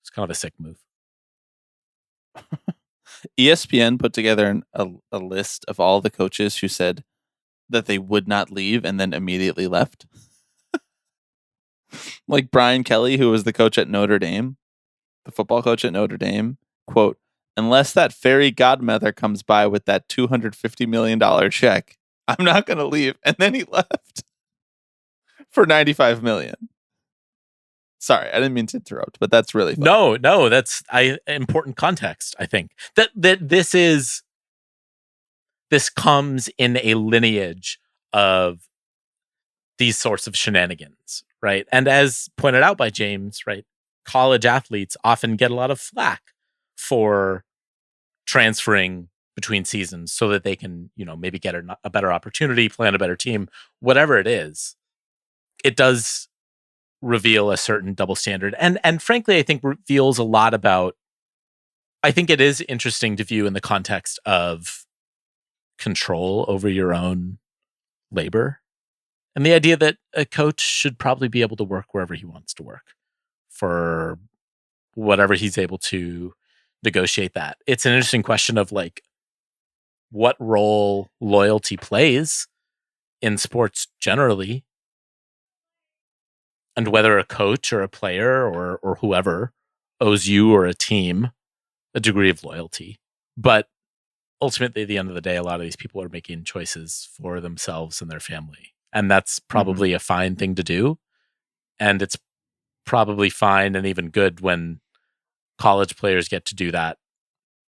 It's kind of a sick move. ESPN put together a list of all the coaches who said that they would not leave and then immediately left. Like Brian Kelly, who was the coach at Notre Dame, the football coach at Notre Dame, quote, unless that fairy godmother comes by with that $250 million check, I'm not going to leave. And then he left for $95 million. Sorry, I didn't mean to interrupt, but that's really funny. No, that's important context. I think that this comes in a lineage of these sorts of shenanigans, right? And as pointed out by James, right, college athletes often get a lot of flack for transferring between seasons so that they can, maybe get a better opportunity, play on a better team, whatever it is. It does reveal a certain double standard. And frankly, I think reveals a lot about, I think it is interesting to view in the context of control over your own labor. And the idea that a coach should probably be able to work wherever he wants to work for whatever he's able to negotiate that. It's an interesting question of like what role loyalty plays in sports generally, and whether a coach or a player or whoever owes you or a team a degree of loyalty. But ultimately, at the end of the day, a lot of these people are making choices for themselves and their family. And that's probably a fine thing to do. And it's probably fine and even good when college players get to do that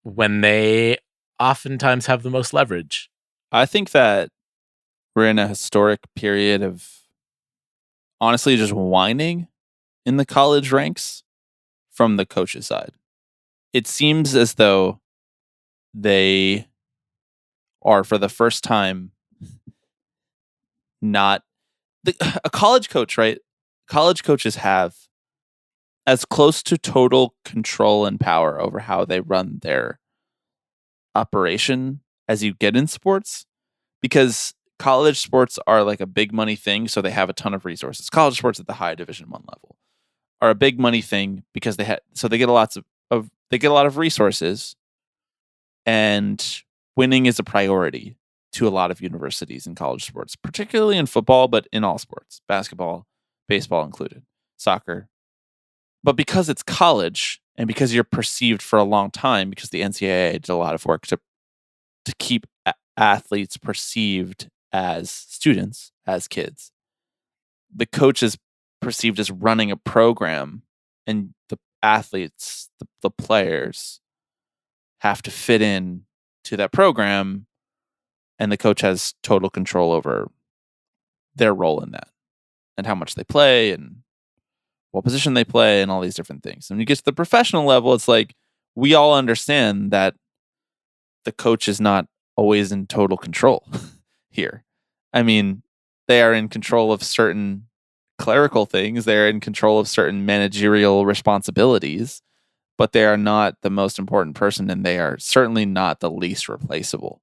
when they oftentimes have the most leverage. I think that we're in a historic period of honestly just whining in the college ranks from the coach's side. It seems as though they are, for the first time, not a college coach, right? College coaches have as close to total control and power over how they run their operation as you get in sports, because college sports are like a big money thing, so they have a ton of resources. College sports at the high Division I level are a big money thing because they get a lot of resources, and winning is a priority to a lot of universities in college sports, particularly in football, but in all sports, basketball, baseball included, soccer. But because it's college and because you're perceived for a long time, because the NCAA did a lot of work to keep athletes perceived as students, as kids, the coach is perceived as running a program, and the athletes, the players, have to fit in to that program, and the coach has total control over their role in that and how much they play and what position they play and all these different things. And when you get to the professional level, it's like we all understand that the coach is not always in total control here. I mean, they are in control of certain clerical things. They're in control of certain managerial responsibilities. but they are not the most important person, and they are certainly not the least replaceable.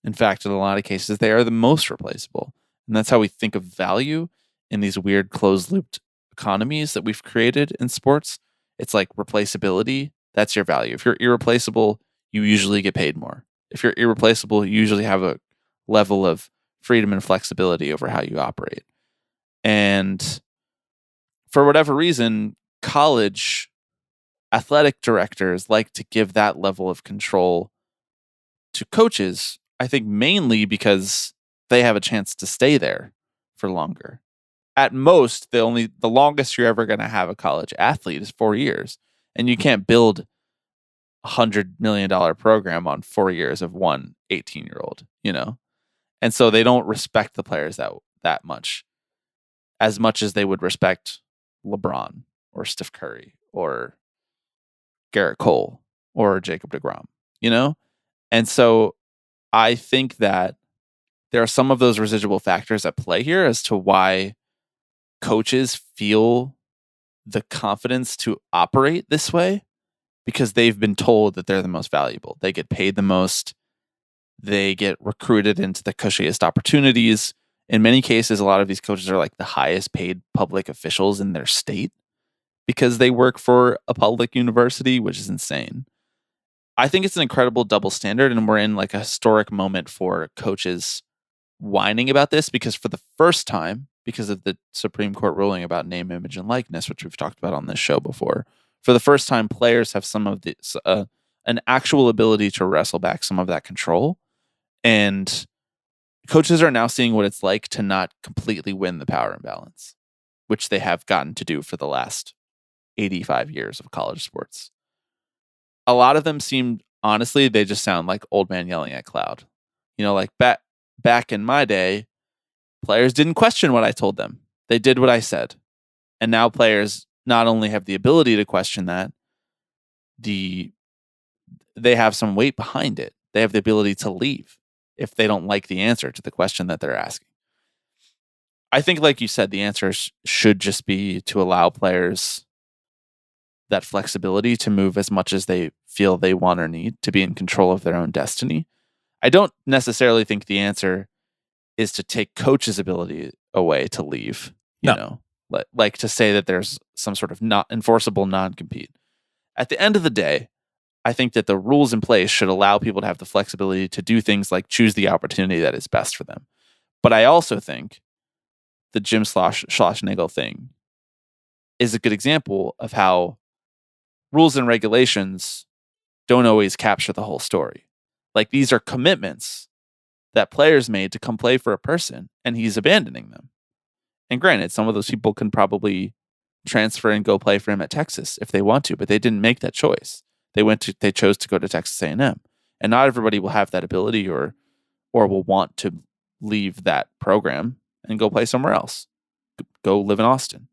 In fact, in a lot of cases, they are the most replaceable. And that's how we think of value in these weird closed-looped economies that we've created in sports. It's like replaceability, that's your value. If you're irreplaceable, you usually get paid more. If you're irreplaceable, you usually have a level of freedom and flexibility over how you operate. And for whatever reason, college athletic directors like to give that level of control to coaches, I think mainly because they have a chance to stay there for longer. At most, the longest you're ever going to have a college athlete is 4 years, and you can't build $100 million program on 4 years of one 18-year-old, and so they don't respect the players that much as they would respect LeBron or Steph Curry or Garrett Cole or Jacob deGrom, and so I think that there are some of those residual factors at play here as to why coaches feel the confidence to operate this way, because they've been told that they're the most valuable. They get paid the most. They get recruited into the cushiest opportunities. In many cases, a lot of these coaches are like the highest paid public officials in their state because they work for a public university, which is insane. I think it's an incredible double standard, and we're in like a historic moment for coaches whining about this, because for the first time, because of the Supreme Court ruling about name, image, and likeness, which we've talked about on this show before, for the first time, players have some of this, an actual ability to wrestle back some of that control. And coaches are now seeing what it's like to not completely win the power imbalance, which they have gotten to do for the last 85 years of college sports. A lot of them seem, honestly, they just sound like old man yelling at cloud. Like back in my day, players didn't question what I told them. They did what I said. And now players not only have the ability to question that, they have some weight behind it. They have the ability to leave if they don't like the answer to the question that they're asking. I think, like you said, the answer should just be to allow players that flexibility to move as much as they feel they want or need, to be in control of their own destiny. I don't necessarily think the answer is to take coaches' ability away to leave, like to say that there's some sort of not enforceable non-compete. At the end of the day, I think that the rules in place should allow people to have the flexibility to do things like choose the opportunity that is best for them. But I also think the Jim Schlossnagle thing is a good example of how rules and regulations don't always capture the whole story. Like, these are commitments that players made to come play for a person, and he's abandoning them. And granted, some of those people can probably transfer and go play for him at Texas if they want to, but they didn't make that choice. They chose to go to Texas A&M, and not everybody will have that ability or will want to leave that program and go play somewhere else. Go live in Austin.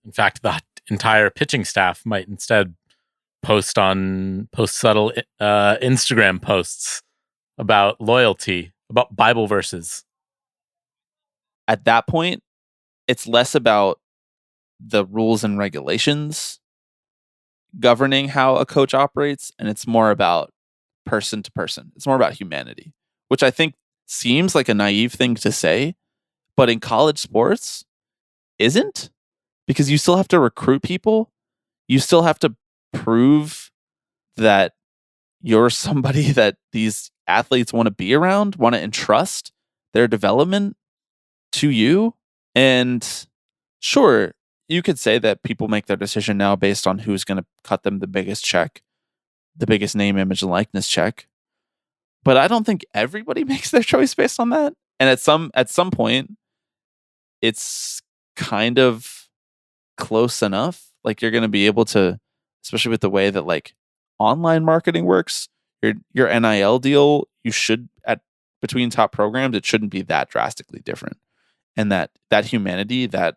In fact, the entire pitching staff might instead post subtle Instagram posts about loyalty, about Bible verses. At that point, it's less about the rules and regulations governing how a coach operates, and it's more about person to person. It's more about humanity, which I think seems like a naive thing to say, but in college sports isn't, because you still have to recruit people. You still have to prove that you're somebody that these athletes want to be around, want to entrust their development to you. And sure, you could say that people make their decision now based on who's going to cut them the biggest check, the biggest name, image, and likeness check. But I don't think everybody makes their choice based on that. And at some point, it's kind of close enough. Like, you're going to be able to, especially with the way that like online marketing works, your NIL deal, you should, at between top programs, it shouldn't be that drastically different. And that humanity, that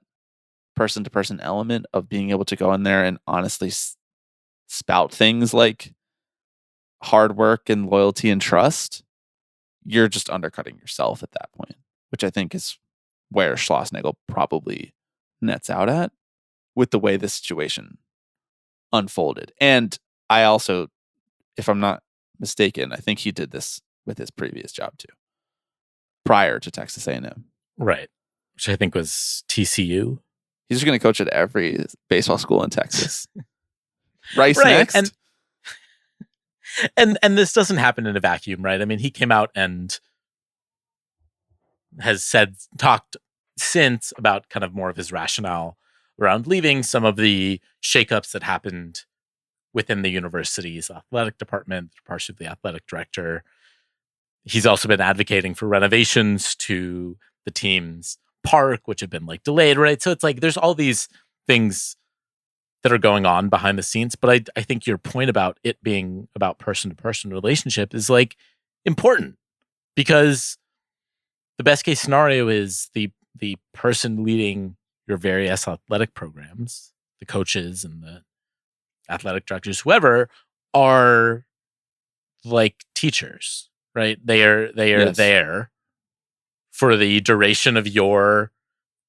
person to person element of being able to go in there and honestly spout things like hard work and loyalty and trust, you're just undercutting yourself at that point, which I think is where Schlossnagle probably nets out at with the way this situation unfolded. And I also, if I'm not mistaken, I think he did this with his previous job too, prior to Texas A&M. Right. Which I think was TCU. He's just going to coach at every baseball school in Texas. Rice Right. next. And this doesn't happen in a vacuum, right? I mean, he came out and has talked since about kind of more of his rationale around leaving, some of the shakeups that happened within the university's athletic department, partially the athletic director. He's also been advocating for renovations to the team's park, which have been like delayed, right? So it's like there's all these things that are going on behind the scenes. But I think your point about it being about person to person relationship is like important, because the best case scenario is the person leading your various athletic programs, the coaches and the athletic directors, whoever, are like teachers, right? They are Yes. there for the duration of your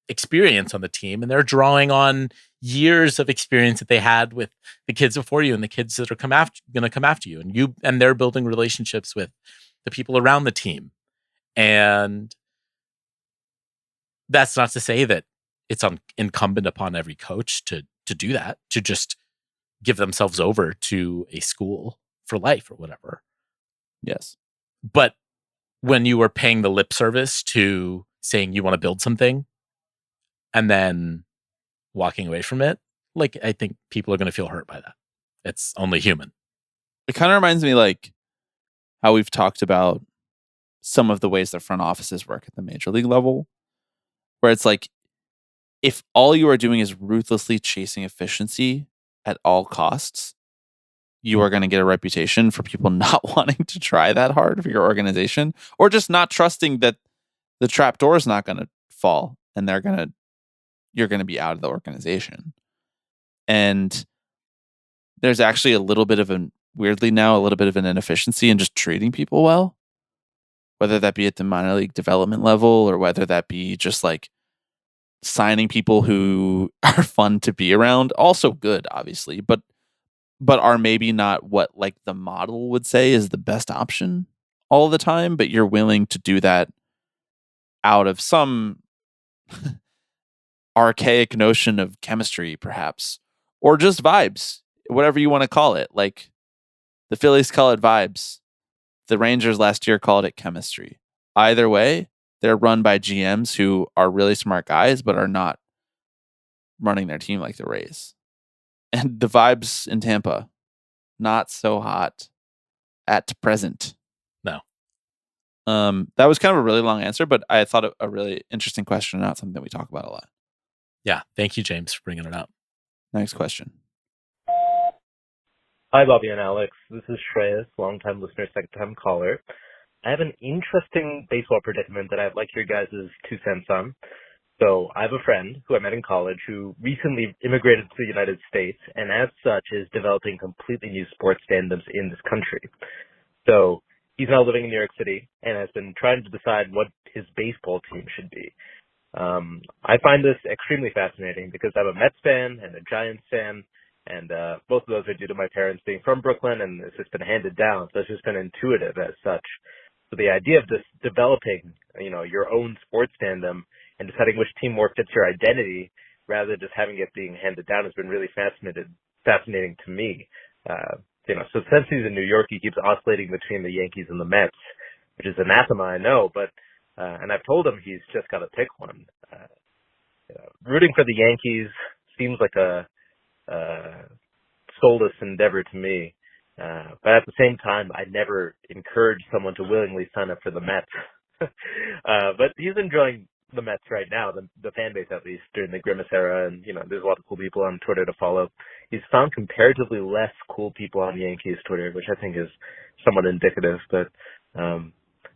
experience on the team, and they're drawing on years of experience that they had with the kids before you and the kids that are going to come after you, and they're building relationships with the people around the team. And that's not to say that it's incumbent upon every coach to do that, to just give themselves over to a school for life or whatever. Yes. But when you are paying the lip service to saying you want to build something and then walking away from it, like, I think people are going to feel hurt by that. It's only human. It kind of reminds me like how we've talked about some of the ways that front offices work at the major league level, where it's like, if all you are doing is ruthlessly chasing efficiency at all costs, you are going to get a reputation for people not wanting to try that hard for your organization, or just not trusting that the trap door is not going to fall and you're going to be out of the organization. And there's actually weirdly now, a little bit of an inefficiency in just treating people well, whether that be at the minor league development level or whether that be just like signing people who are fun to be around. Also good, obviously, but are maybe not what like the model would say is the best option all the time, but you're willing to do that out of some archaic notion of chemistry, perhaps, or just vibes, whatever you want to call it. Like the Phillies call it vibes. The Rangers last year called it chemistry. Either way, they're run by GMs who are really smart guys, but are not running their team like the Rays. And the vibes in Tampa, not so hot at present. No. That was kind of a really long answer, but I thought it a really interesting question, not something that we talk about a lot. Yeah. Thank you, James, for bringing it up. Next question. Hi, Bobby and Alex. This is Shreyas, longtime listener, second-time caller. I have an interesting baseball predicament that I'd like your guys' 2 cents on. So I have a friend who I met in college who recently immigrated to the United States and as such is developing completely new sports fandoms in this country. So he's now living in New York City and has been trying to decide what his baseball team should be. I find this extremely fascinating because I'm a Mets fan and a Giants fan, and both of those are due to my parents being from Brooklyn, and it's just been handed down. So it's just been intuitive as such. So the idea of this developing, your own sports fandom and deciding which team more fits your identity rather than just having it being handed down has been really fascinating to me. So since he's in New York, he keeps oscillating between the Yankees and the Mets, which is anathema, I know, but and I've told him he's just got to pick one. Rooting for the Yankees seems like a soulless endeavor to me. But at the same time, I never encourage someone to willingly sign up for the Mets. But he's enjoying the Mets right now, the fan base at least, during the Grimace era, and there's a lot of cool people on Twitter to follow. He's found comparatively less cool people on Yankees Twitter, which I think is somewhat indicative. But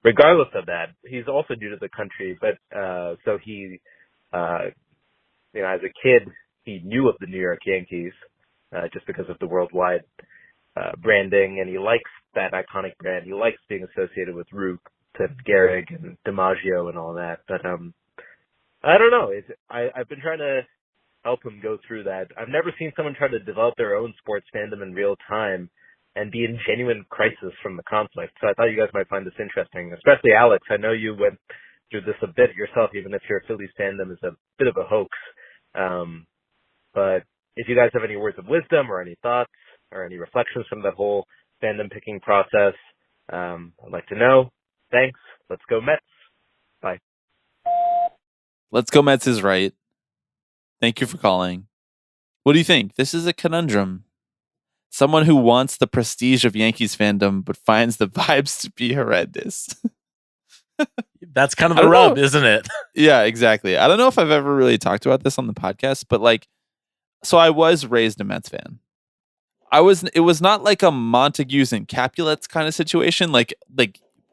regardless of that, he's also new to the country. But so he, as a kid, he knew of the New York Yankees just because of the worldwide branding, and he likes that iconic brand. He likes being associated with Root, Gehrig, and DiMaggio and all that. But I don't know. I've been trying to help them go through that. I've never seen someone try to develop their own sports fandom in real time and be in genuine crisis from the conflict. So I thought you guys might find this interesting, especially Alex. I know you went through this a bit yourself, even if your Phillies fandom is a bit of a hoax. But if you guys have any words of wisdom or any thoughts or any reflections from that whole fandom picking process, I'd like to know. Thanks. Let's go Mets. Bye. Let's go Mets is right. Thank you for calling. What do you think? This is a conundrum. Someone who wants the prestige of Yankees fandom but finds the vibes to be horrendous. That's kind of the rub, isn't it? Yeah, exactly. I don't know if I've ever really talked about this on the podcast, but like, so I was raised a Mets fan. It was not like a Montagues and Capulets kind of situation. Like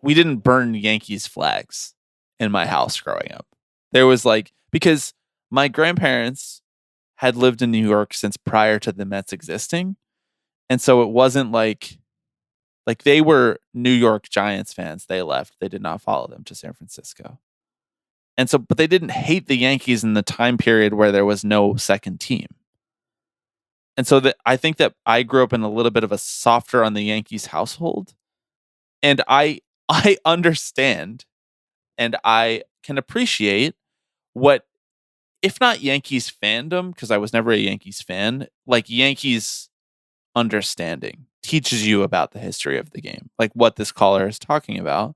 we didn't burn Yankees flags in my house growing up. There was like, because my grandparents had lived in New York since prior to the Mets existing. And so it wasn't like they were New York Giants fans. They left. They did not follow them to San Francisco. And so, but they didn't hate the Yankees in the time period where there was no second team. And so I think that I grew up in a little bit of a softer on the Yankees household. And I understand and I can appreciate what, if not Yankees fandom, because I was never a Yankees fan, like Yankees understanding teaches you about the history of the game, like what this caller is talking about.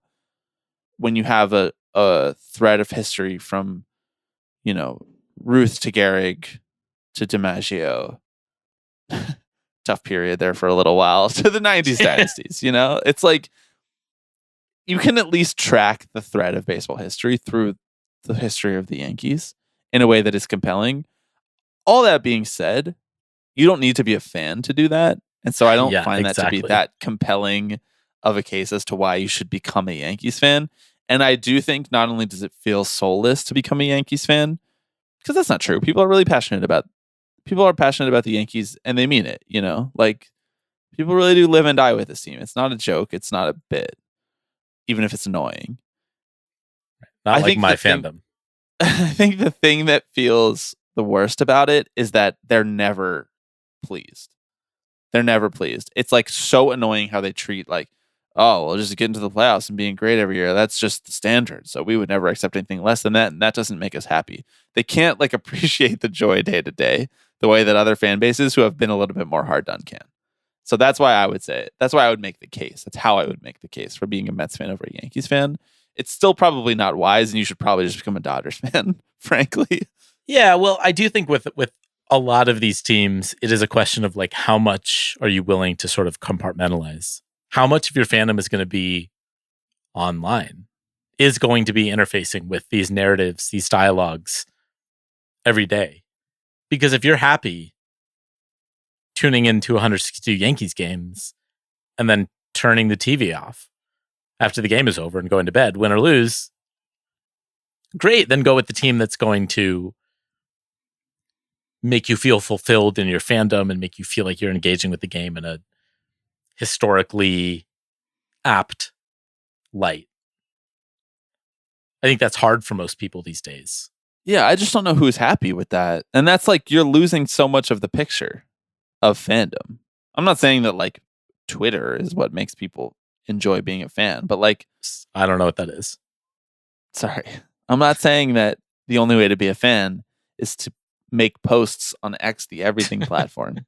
When you have a thread of history from, Ruth to Gehrig to DiMaggio, tough period there for a little while, to the 90s dynasties, it's like you can at least track the thread of baseball history through the history of the Yankees in a way that is compelling. All that being said, you don't need to be a fan to do that. And so I don't find that to be that compelling of a case as to why you should become a Yankees fan. And I do think not only does it feel soulless to become a Yankees fan, because that's not true. People are passionate about the Yankees and they mean it, like people really do live and die with this team. It's not a joke. It's not a bit, even if it's annoying. Not like my fandom. I think the thing that feels the worst about it is that they're never pleased. They're never pleased. It's like so annoying how they treat like, oh, well, just get into the playoffs and being great every year. That's just the standard. So we would never accept anything less than that. And that doesn't make us happy. They can't like appreciate the joy day to day the way that other fan bases who have been a little bit more hard done can. So that's why I would say it. That's why I would make the case. That's how I would make the case for being a Mets fan over a Yankees fan. It's still probably not wise, and you should probably just become a Dodgers fan, frankly. Yeah, well, I do think with a lot of these teams, it is a question of like how much are you willing to sort of compartmentalize? How much of your fandom is going to be online, is going to be interfacing with these narratives, these dialogues every day? Because if you're happy tuning into 162 Yankees games and then turning the TV off after the game is over and going to bed, win or lose, great. Then go with the team that's going to make you feel fulfilled in your fandom and make you feel like you're engaging with the game in a historically apt light. I think that's hard for most people these days. Yeah, I just don't know who's happy with that. And that's like, you're losing so much of the picture of fandom. I'm not saying that like Twitter is what makes people enjoy being a fan, but like, I don't know what that is. Sorry. I'm not saying that the only way to be a fan is to make posts on X, the everything platform.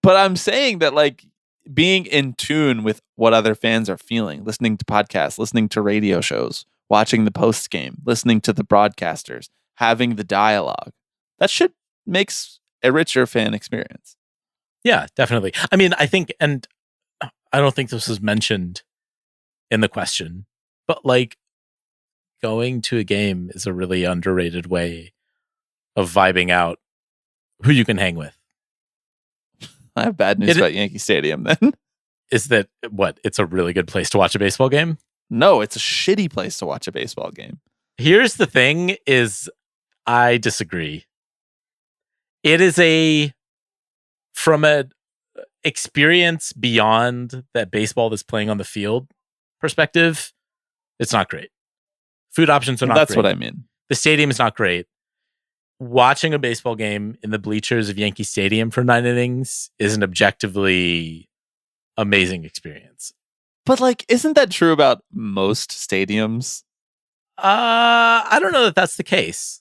But I'm saying that like being in tune with what other fans are feeling, listening to podcasts, listening to radio shows, watching the post game, listening to the broadcasters, having the dialogue, that shit makes a richer fan experience. Yeah, definitely. I mean, I think, and I don't think this was mentioned in the question, but like going to a game is a really underrated way of vibing out who you can hang with. I have bad news about Yankee Stadium then. Is that what? It's a really good place to watch a baseball game? No, it's a shitty place to watch a baseball game. Here's the thing is I disagree. It is from a experience beyond that baseball that's playing on the field perspective, it's not great. Food options are not great. That's what I mean. The stadium is not great. watching a baseball game in the bleachers of Yankee Stadium for 9 innings is an objectively amazing experience. But like, isn't that true about most stadiums? I don't know that that's the case.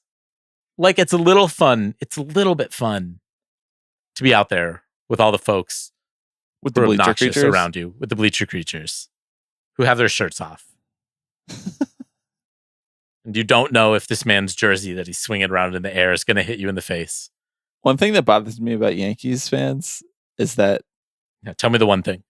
Like, it's a little fun. It's a little bit fun to be out there with all the folks With the who are bleacher obnoxious creatures around you, with the bleacher creatures who have their shirts off. And you don't know if this man's jersey that he's swinging around in the air is going to hit you in the face. One thing that bothers me about Yankees fans is that Tell me the one thing.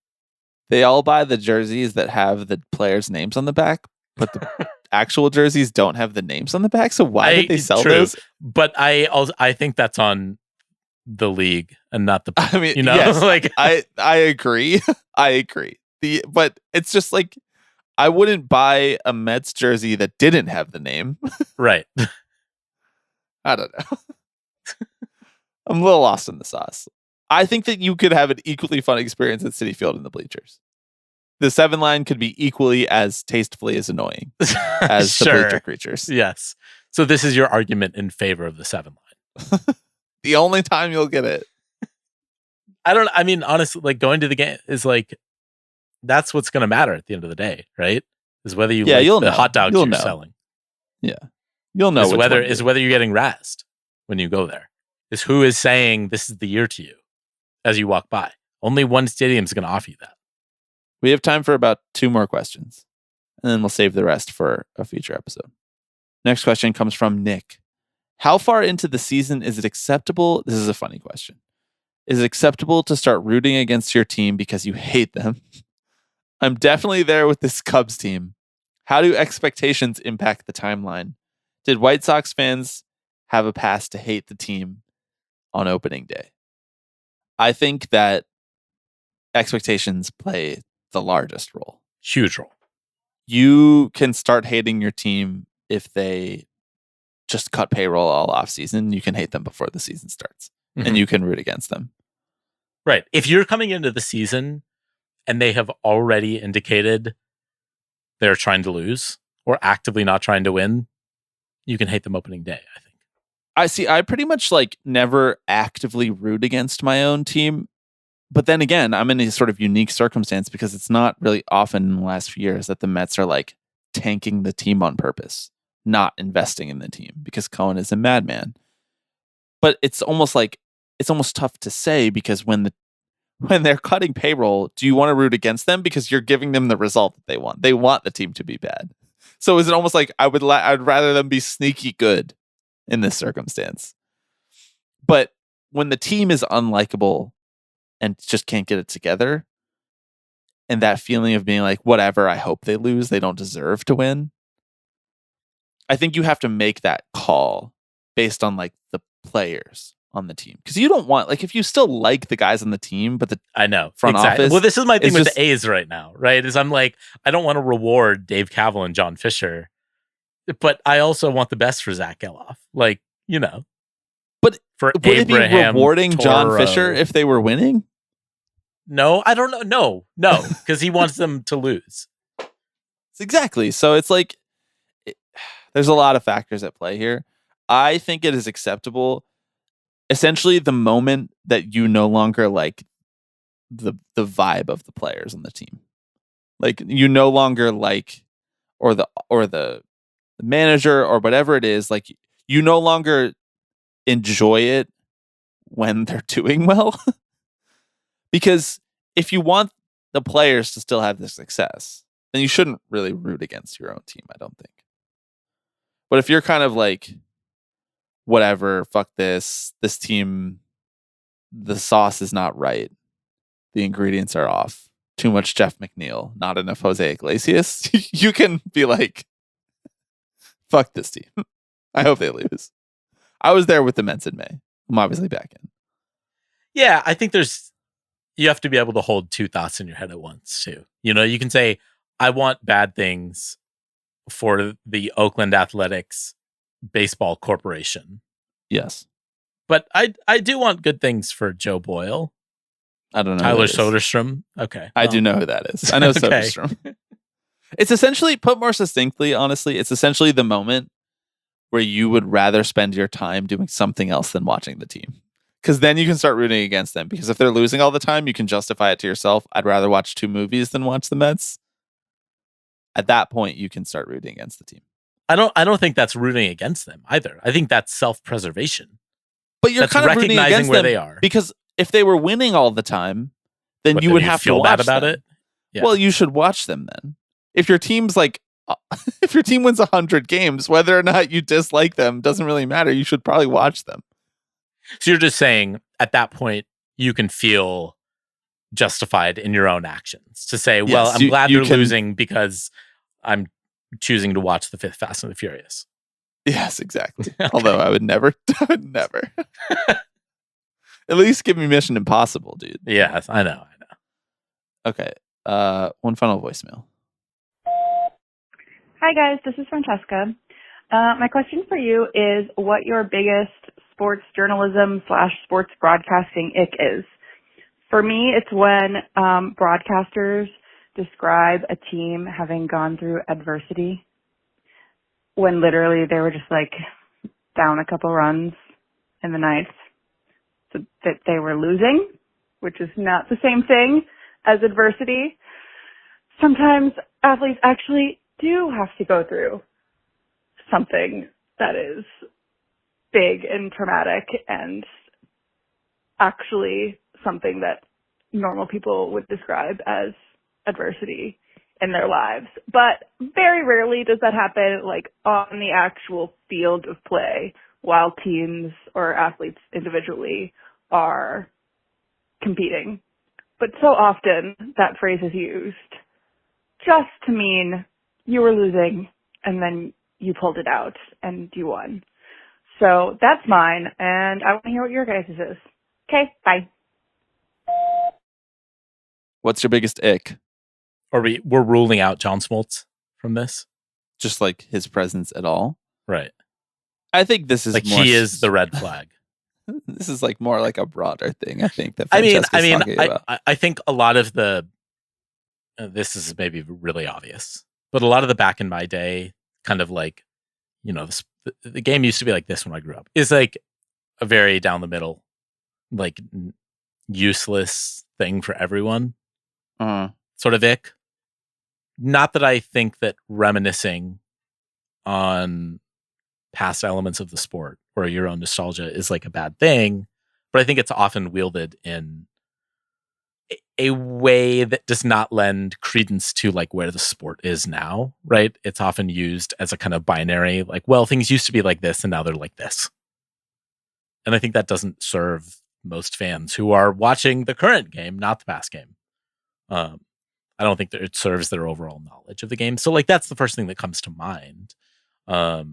they all buy the jerseys that have the players' names on the back, but the actual jerseys don't have the names on the back. So why did they sell those? But I think that's on the league and not the. I mean, yes, like I agree. I agree. But it's just like, I wouldn't buy a Mets jersey that didn't have the name. Right. I don't know. I'm a little lost in the sauce. I think that you could have an equally fun experience at Citi Field in the bleachers. The 7 line could be equally as tastefully as annoying as the bleacher creatures. Yes. So this is your argument in favor of the 7 line. The only time you'll get it. I mean, honestly, like, going to the game is like, that's what's going to matter at the end of the day, right? Is whether you like you'll the know. hot dogs You'll you're know. selling. Yeah. You'll know Whether you're getting razzed when you go there. Is who is saying this is the year to you as you walk by. Only one stadium is going to offer you that. We have time for about 2 more questions, and then we'll save the rest for a future episode. Next question comes from Nick. How far into the season is it acceptable? This is a funny question. Is it acceptable to start rooting against your team because you hate them? I'm definitely there with this Cubs team. How do expectations impact the timeline? Did White Sox fans have a pass to hate the team on opening day? I think that expectations play the largest role. Huge role. You can start hating your team if they just cut payroll all off season. You can hate them before the season starts, and you can root against them. Right. If you're coming into the season and they have already indicated they're trying to lose or actively not trying to win, you can hate them opening day, I think. I pretty much like never actively root against my own team. But then again, I'm in a sort of unique circumstance because it's not really often in the last few years that the Mets are like tanking the team on purpose, not investing in the team because Cohen is a madman. But it's almost tough to say because when they're cutting payroll, do you want to root against them because you're giving them the result that they want? They want the team to be bad. So is it almost like I'd rather them be sneaky good in this circumstance? But when the team is unlikable and just can't get it together, and that feeling of being like, whatever, I hope they lose, they don't deserve to win, I think you have to make that call based on like the players on the team. Because you don't want, like, if you still like the guys on the team, but the front office. Well, this is my thing with the A's right now, right? Is I'm like, I don't want to reward Dave Kaval and John Fisher, but I also want the best for Zach Geloff. Like, you know. But for would it be rewarding John Fisher if they were winning? No, I don't know. No, because he wants them to lose. Exactly. So it's like, there's a lot of factors at play here. I think it is acceptable. Essentially, the moment that you no longer like the vibe of the players on the team, like you no longer like, or the manager or whatever it is, like you no longer enjoy it when they're doing well. Because if you want the players to still have the success, then you shouldn't really root against your own team, I don't think. But if you're kind of like, whatever, fuck this team, the sauce is not right, the ingredients are off, too much Jeff McNeil, not enough Jose Iglesias, you can be like, fuck this team. I hope they lose. I was there with the Mets in May. I'm obviously back in. Yeah, I think you have to be able to hold 2 thoughts in your head at once too. You know, you can say, I want bad things for the Oakland Athletics Baseball Corporation. Yes. But I do want good things for Joe Boyle. I don't know. Tyler Soderstrom. Okay. I do know who that is. I know Okay. Soderstrom. It's essentially, put more succinctly, honestly, it's essentially the moment where you would rather spend your time doing something else than watching the team. Because then you can start rooting against them. Because if they're losing all the time, you can justify it to yourself. I'd rather watch 2 movies than watch the Mets. At that point, you can start rooting against the team. I don't think that's rooting against them either. I think that's self-preservation. But you're that's kind of rooting against where them they are. Because if they were winning all the time, then you would have to feel watch bad about them. it. Yeah. Well, you should watch them then. If your team's like, if your team wins 100 games, whether or not you dislike them doesn't really matter. You should probably watch them. So you're just saying at that point you can feel justified in your own actions to say, well, I'm glad they're losing because I'm choosing to watch the 5th Fast and the Furious. Yes, exactly. Okay. Although I would never. At least give me Mission Impossible, dude. Yes, I know. Okay. One final voicemail. Hi guys, this is Francesca. My question for you is what your biggest sports journalism / sports broadcasting ick is. For me, it's when broadcasters describe a team having gone through adversity when literally they were just like down a couple runs in the ninth, so that they were losing, which is not the same thing as adversity. Sometimes athletes actually do have to go through something that is big and traumatic and actually something that normal people would describe as adversity in their lives. But very rarely does that happen like on the actual field of play while teams or athletes individually are competing. But so often that phrase is used just to mean you were losing and then you pulled it out and you won. So that's mine, and I want to hear what your guys' is. Okay, bye. What's your biggest ick? We're ruling out John Smoltz from this? Just like his presence at all? Right. I think this is like more he is the red flag. This is like more like a broader thing, I think. That I think a lot of the this is maybe really obvious, but a lot of the back in my day, kind of like, you know, the game used to be like this when I grew up. Is like a very down the middle, like useless thing for everyone. Sort of ick. Not that I think that reminiscing on past elements of the sport or your own nostalgia is like a bad thing, but I think it's often wielded in a way that does not lend credence to like where the sport is now, right? It's often used as a kind of binary, like, well, things used to be like this and now they're like this. And I think that doesn't serve most fans who are watching the current game, not the past game. I don't think that it serves their overall knowledge of the game. So like, that's the first thing that comes to mind. I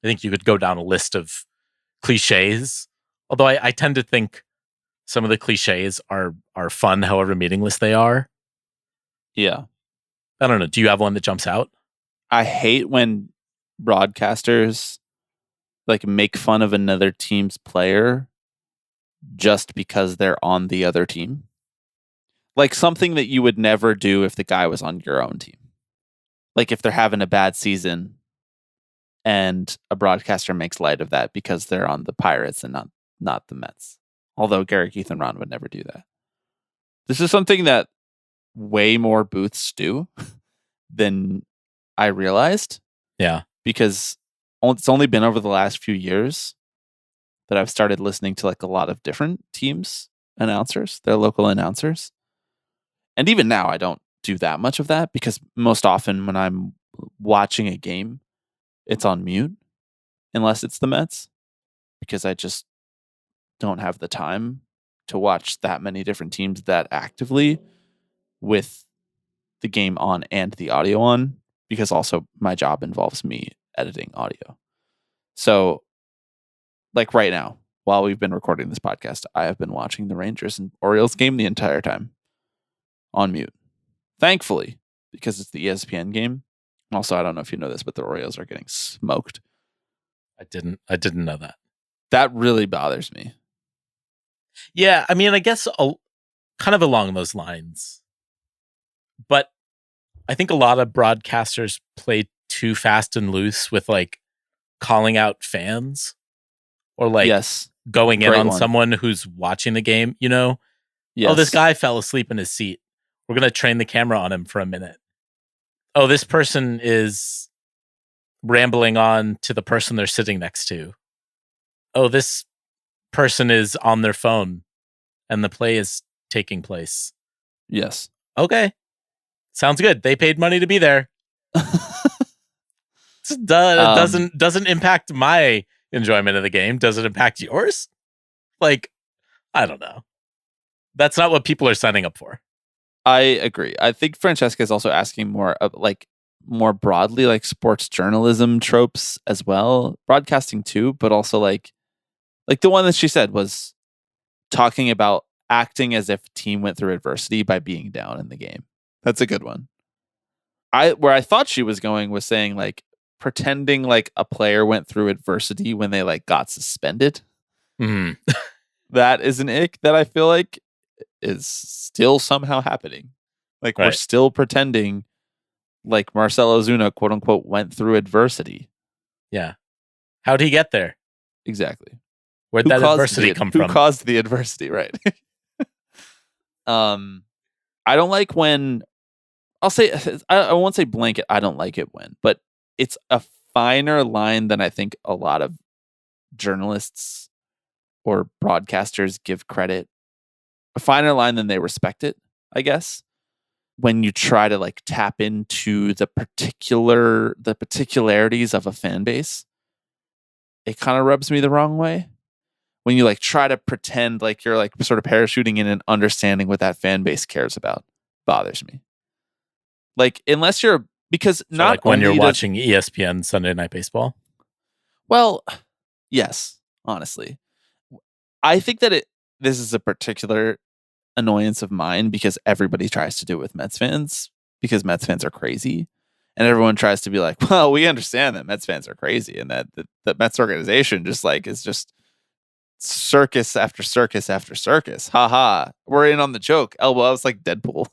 think you could go down a list of cliches, although I tend to think some of the cliches are fun, however meaningless they are. Yeah. I don't know. Do you have one that jumps out? I hate when broadcasters like make fun of another team's player just because they're on the other team. Like something that you would never do if the guy was on your own team. Like if they're having a bad season and a broadcaster makes light of that because they're on the Pirates and not the Mets. Although Garrett, Keith, and Ron would never do that. This is something that way more booths do than I realized. Yeah. Because it's only been over the last few years that I've started listening to like a lot of different teams' announcers, their local announcers. And even now, I don't do that much of that because most often when I'm watching a game, it's on mute unless it's the Mets because I just don't have the time to watch that many different teams that actively with the game on and the audio on because also my job involves me editing audio. So like right now, while we've been recording this podcast, I have been watching the Rangers and Orioles game the entire time on mute. Thankfully, because it's the ESPN game. Also, I don't know if you know this, but the Orioles are getting smoked. I didn't know that. That really bothers me. Yeah, I mean, I guess kind of along those lines. But I think a lot of broadcasters play too fast and loose with like calling out fans or like yes, going in Great on one. someone who's watching the game, you know? yes. Oh, this guy fell asleep in his seat. We're going to train the camera on him for a minute. Oh, this person is rambling on to the person they're sitting next to. Oh, this person is on their phone and the play is taking place. Yes. Okay. Sounds good. They paid money to be there. Doesn't impact my enjoyment of the game. Does it impact yours? Like, I don't know. That's not what people are signing up for. I agree. I think Francesca is also asking more of more broadly, like sports journalism tropes as well, broadcasting too, but also like the one that she said was talking about acting as if team went through adversity by being down in the game. That's a good one. Where I thought she was going was saying like pretending like a player went through adversity when they like got suspended. Mm. That is an ick that I feel like is still somehow happening. Like we're still pretending like Marcelo Ozuna, quote unquote, went through adversity. Yeah. How'd he get there? Exactly. Where'd that adversity come from? Who caused the adversity, right? I don't like when I'll say I won't say blanket, I don't like it when, but it's a finer line than I think a lot of journalists or broadcasters give credit. A finer line than they respect it, I guess. When you try to like tap into the particularities of a fan base, it kind of rubs me the wrong way. When you like try to pretend like you're like sort of parachuting in and understanding what that fan base cares about, bothers me. Like unless you're because So not like when you're only watching ESPN Sunday Night Baseball. Well, yes, honestly, I think that this is a particular annoyance of mine because everybody tries to do it with Mets fans because Mets fans are crazy. And everyone tries to be like, well, we understand that Mets fans are crazy and that the Mets organization just like is just circus after circus after circus. Ha ha. We're in on the joke. Elbow, I was like Deadpool.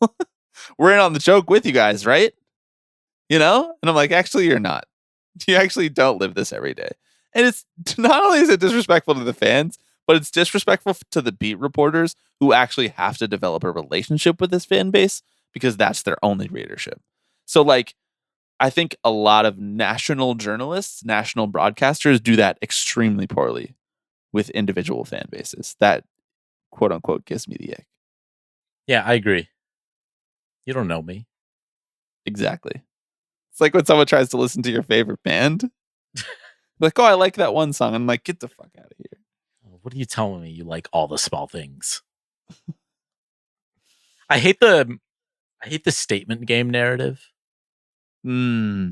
We're in on the joke with you guys, right? You know? And I'm like, actually, you're not. You actually don't live this every day. And it's not only is it disrespectful to the fans, but it's disrespectful to the beat reporters who actually have to develop a relationship with this fan base because that's their only readership. So like, I think a lot of national journalists, national broadcasters do that extremely poorly with individual fan bases. That quote unquote gives me the ick. Yeah, I agree. You don't know me. Exactly. It's like when someone tries to listen to your favorite band. Like, oh, I like that one song. I'm like, get the fuck out of here. What are you telling me? You like all the small things. I hate the statement game narrative. Yeah.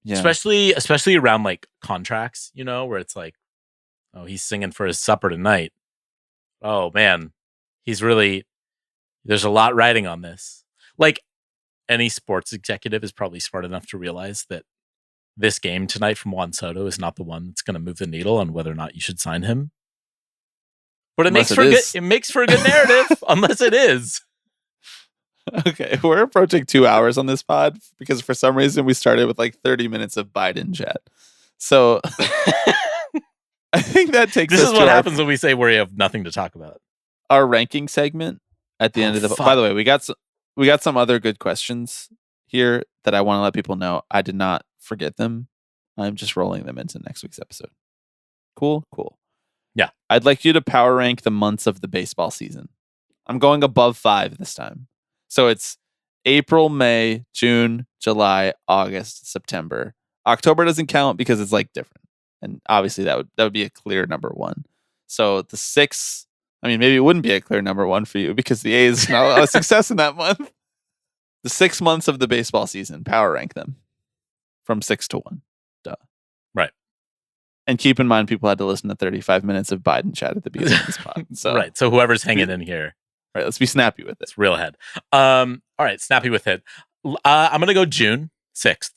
Especially around like contracts, you know, where it's like, oh, he's singing for his supper tonight. Oh man, there's a lot riding on this. Like any sports executive is probably smart enough to realize that this game tonight from Juan Soto is not the one that's going to move the needle on whether or not you should sign him. But it makes for a good narrative, unless it is. Okay, we're approaching 2 hours on this pod because for some reason we started with like 30 minutes of Biden chat. So I think that takes This us is to what happens when we say we have nothing to talk about. Our ranking segment at the end of the. By the way, we got some other good questions here that I want to let people know. I did not forget them. I'm just rolling them into next week's episode. Cool. Yeah, I'd like you to power rank the months of the baseball season. I'm going above 5 this time. So it's April, May, June, July, August, September. October doesn't count because it's like different. And obviously that would be a clear number 1. So the 6, I mean, maybe it wouldn't be a clear number 1 for you because the A's not a lot of success in that month. The 6 months of the baseball season, power rank them from 6 to 1. Duh. Right. And keep in mind, people had to listen to 35 minutes of Biden chat at the beginning of this pod. So, right. So whoever's hanging in here. Right, let's be snappy with it. It's real head. All right, snappy with it. I'm gonna go June 6th.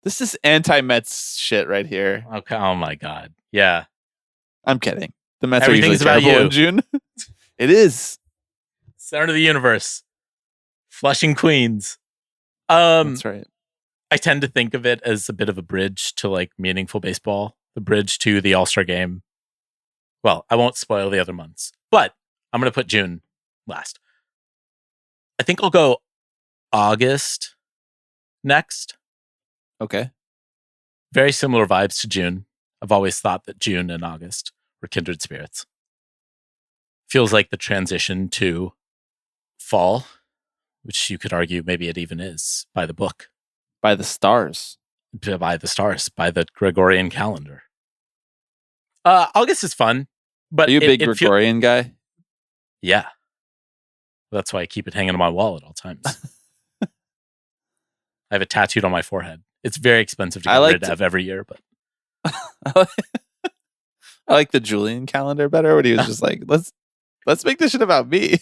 This is anti-Mets shit right here. Okay. Oh my god. Yeah. I'm kidding. The Mets Everything's are usually terrible in June. It is. Center of the universe. Flushing Queens. That's right. I tend to think of it as a bit of a bridge to like meaningful baseball, the bridge to the All-Star game. Well, I won't spoil the other months, but I'm going to put June last. I think I'll go August next. Okay. Very similar vibes to June. I've always thought that June and August were kindred spirits. Feels like the transition to fall, which you could argue maybe it even is by the book. By the stars. By the stars, by the Gregorian calendar. August is fun, but are you a big Gregorian guy? Yeah. That's why I keep it hanging on my wall at all times. I have it tattooed on my forehead. It's very expensive to get rid of every year, but I like the Julian calendar better when he was just like, let's make this shit about me.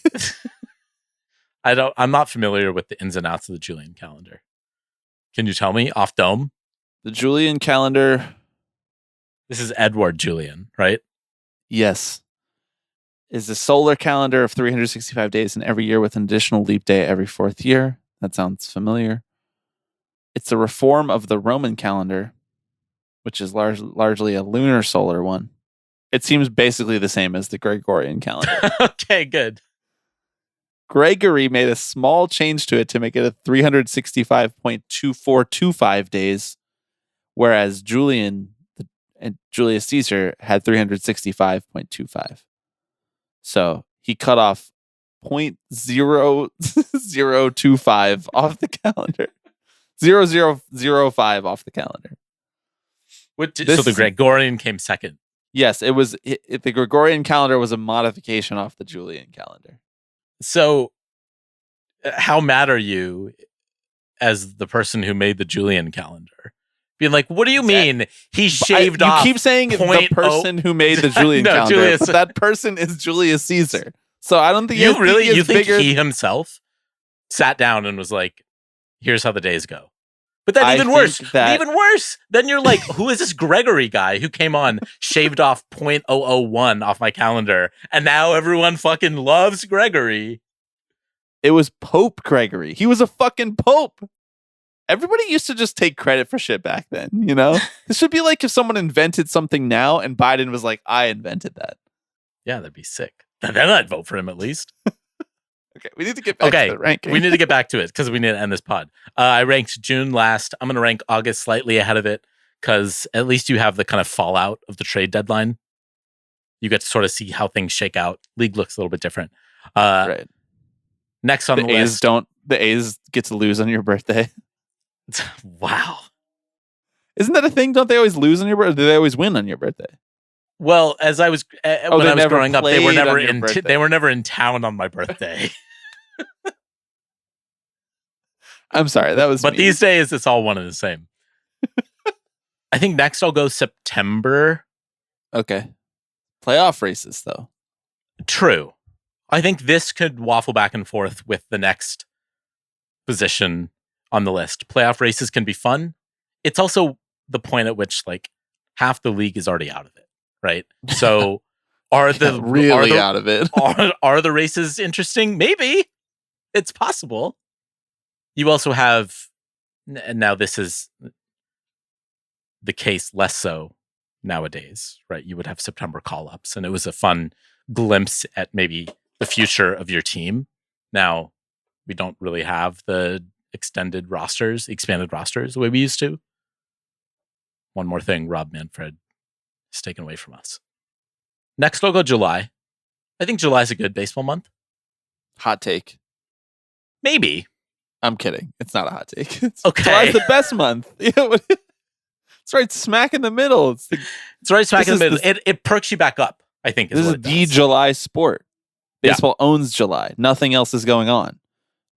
I'm not familiar with the ins and outs of the Julian calendar. Can you tell me off dome? The Julian calendar. This is Edward Julian, right? Yes. Is a solar calendar of 365 days in every year with an additional leap day every fourth year. That sounds familiar. It's a reform of the Roman calendar, which is largely a lunar solar one. It seems basically the same as the Gregorian calendar. Okay, good. Gregory made a small change to it to make it a 365.2425 days, whereas Julian and Julius Caesar had 365.25. So he cut off 0.0025 off the calendar. 0005 off the calendar. So the Gregorian came second. Yes, it was. The Gregorian calendar was a modification off the Julian calendar. So, how mad are you as the person who made the Julian calendar? Being like, what do you mean he shaved off? You keep saying the person who made the Julian calendar, but that person is Julius Caesar. So I don't think you think he himself sat down and was like, "Here's how the days go." But then even worse. Then you're like, who is this Gregory guy who came on, shaved off 0.001 off my calendar, and now everyone fucking loves Gregory? It was Pope Gregory. He was a fucking pope. Everybody used to just take credit for shit back then, you know? This should be like if someone invented something now and Biden was like, I invented that. Yeah, that'd be sick. Then I'd vote for him at least. Okay, we need to get back to the ranking. We need to get back to it because we need to end this pod. I ranked June last. I'm going to rank August slightly ahead of it because at least you have the kind of fallout of the trade deadline. You get to sort of see how things shake out. League looks a little bit different. Right. Next on the list. The A's get to lose on your birthday. Wow. Isn't that a thing? Don't they always lose on your birthday? Do they always win on your birthday? Well, as I was when I was growing up, they were never they were never in town on my birthday. I'm sorry, that was. But these days, it's all one and the same. I think next I'll go September. Okay. Playoff races, though. True. I think this could waffle back and forth with the next position on the list. Playoff races can be fun. It's also the point at which like half the league is already out of it. Right. So are out of it? Are the races interesting? Maybe. It's possible. You also have, now this is the case less so nowadays, right? You would have September call-ups, and it was a fun glimpse at maybe the future of your team. Now, we don't really have the expanded rosters the way we used to. One more thing, Rob Manfred is taken away from us. Next, I'll go July. I think July is a good baseball month. Hot take. Maybe. I'm kidding. It's not a hot take. Okay. July's the best month. It's right smack in the middle. It's right smack in the middle. It perks you back up, I think. This is the July sport. Baseball owns July. Nothing else is going on.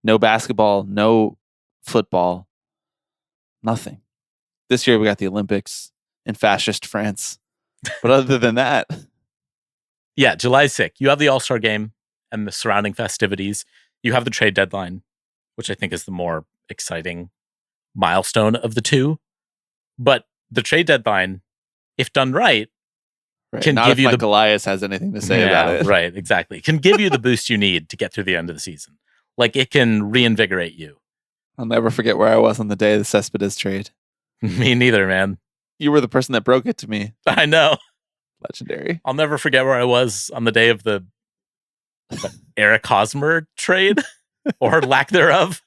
No basketball, no football, nothing. This year we got the Olympics in fascist France. But other than that. Yeah, July's sick. You have the All-Star game and the surrounding festivities. You have the trade deadline, which I think is the more exciting milestone of the two. But the trade deadline, if done right, can not give if you Mike Elias has anything to say about it. Right, exactly. Can give you the boost you need to get through the end of the season. Like it can reinvigorate you. I'll never forget where I was on the day of the Cespedes trade. Me neither, man. You were the person that broke it to me. I know. Legendary. I'll never forget where I was on the day of the Eric Hosmer trade or lack thereof.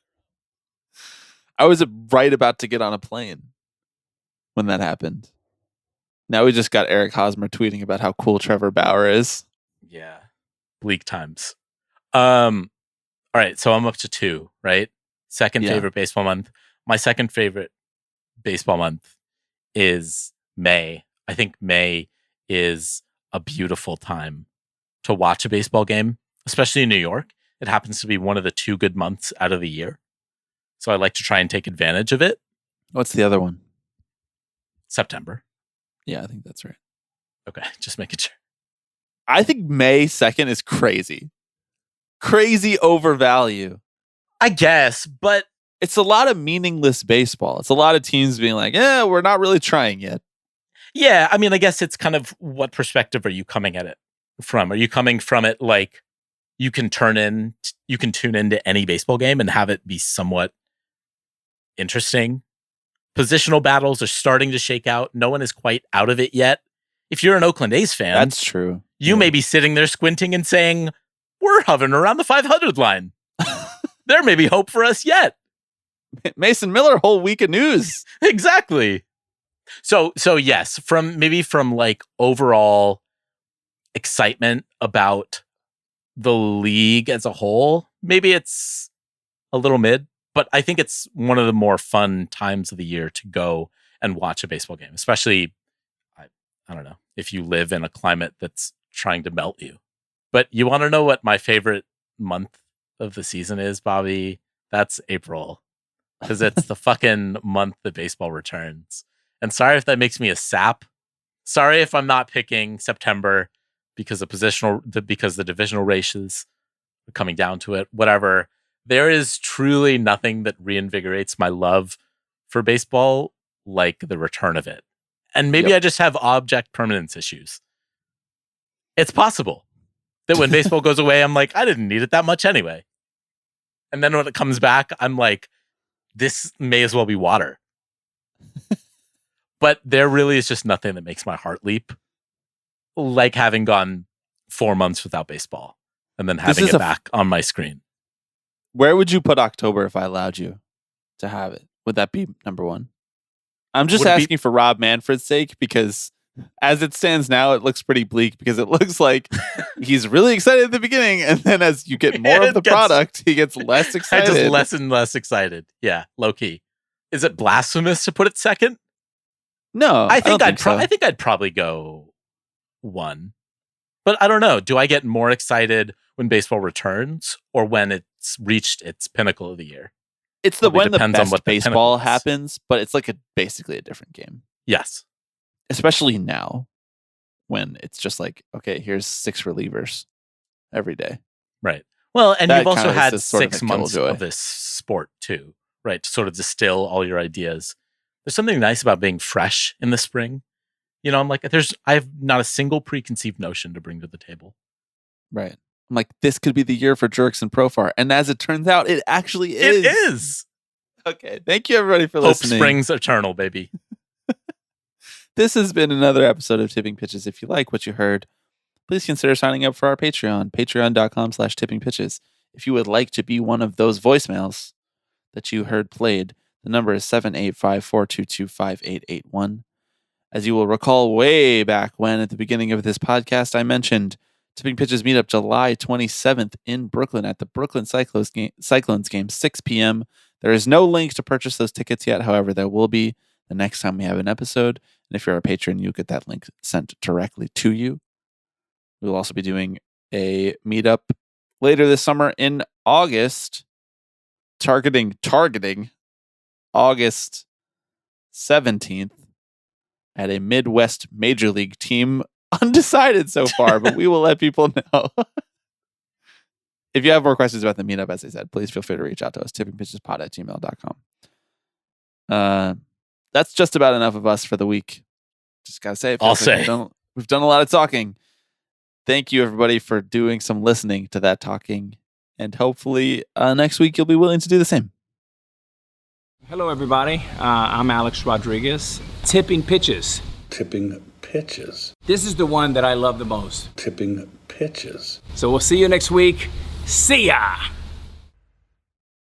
I was right about to get on a plane when that happened. Now we just got Eric Hosmer tweeting about how cool Trevor Bauer is. Yeah. Bleak times. All right, so I'm up to 2, right? Second favorite baseball month. My second favorite baseball month is May. I think May is a beautiful time to watch a baseball game, especially in New York. It happens to be one of the 2 good months out of the year. So I like to try and take advantage of it. What's the other one? September. Yeah, I think that's right. Okay, just making sure. I think May 2nd is crazy. Crazy overvalue. I guess, but it's a lot of meaningless baseball. It's a lot of teams being like, yeah, we're not really trying yet. Yeah, I mean, I guess it's kind of what perspective are you coming at it from? Are you coming from it like you can tune into any baseball game and have it be somewhat interesting? Positional battles are starting to shake out. No one is quite out of it yet. If you're an Oakland A's fan, that's true. You may be sitting there squinting and saying, we're hovering around the 500 line. There may be hope for us yet. Mason Miller, whole week of news. Exactly. So yes, from like overall excitement about the league as a whole, maybe it's a little mid, but I think it's one of the more fun times of the year to go and watch a baseball game, especially, I don't know, if you live in a climate that's trying to melt you. But you want to know what my favorite month of the season is, Bobby? That's April. Because it's the fucking month that baseball returns. And sorry if that makes me a sap. Sorry if I'm not picking September because the divisional races are coming down to it. Whatever. There is truly nothing that reinvigorates my love for baseball like the return of it. And maybe I just have object permanence issues. It's possible that when baseball goes away, I'm like, I didn't need it that much anyway. And then when it comes back, I'm like, this may as well be water. But there really is just nothing that makes my heart leap like having gone 4 months without baseball and then having it back on my screen. Where would you put October if I allowed you to have it? Would that be number 1? I'm just asking for Rob Manfred's sake, because as it stands now, it looks pretty bleak, because it looks like he's really excited at the beginning, and then as you get more of the product, he gets less excited. Just less and less excited. Yeah, low key. Is it blasphemous to put it second? No, I think I'd probably go 1. But I don't know. Do I get more excited when baseball returns or when it's reached its pinnacle of the year? It's when the best baseball happens, but it's like basically a different game. Yes. Especially now when it's just like, okay, here's 6 relievers every day. Right. Well, and you've also had 6 months of this sport too, right? To sort of distill all your ideas. There's something nice about being fresh in the spring. You know, I'm like, I have not a single preconceived notion to bring to the table. Right. I'm like, this could be the year for Jerks and Profar. And as it turns out, it actually is. It is. Okay. Thank you, everybody, for listening. Hope springs eternal, baby. This has been another episode of Tipping Pitches. If you like what you heard, please consider signing up for our Patreon, patreon.com/tippingpitches. If you would like to be one of those voicemails that you heard played, the number is 785-422-5881. As you will recall way back when, at the beginning of this podcast, I mentioned Tipping Pitches Meetup July 27th in Brooklyn at the Brooklyn Cyclones game, 6 p.m. There is no link to purchase those tickets yet. However, there will be the next time we have an episode. And if you're a patron, you'll get that link sent directly to you. We'll also be doing a meetup later this summer in August, targeting August 17th at a Midwest Major League team. Undecided so far, but we will let people know. If you have more questions about the meetup, as I said, please feel free to reach out to us, tippingpitchespod@gmail.com. That's just about enough of us for the week. Just gotta say, we've done a lot of talking. Thank you, everybody, for doing some listening to that talking, and hopefully next week you'll be willing to do the same. Hello, everybody. I'm Alex Rodriguez. Tipping pitches. Tipping pitches. This is the one that I love the most. Tipping pitches. So we'll see you next week. See ya!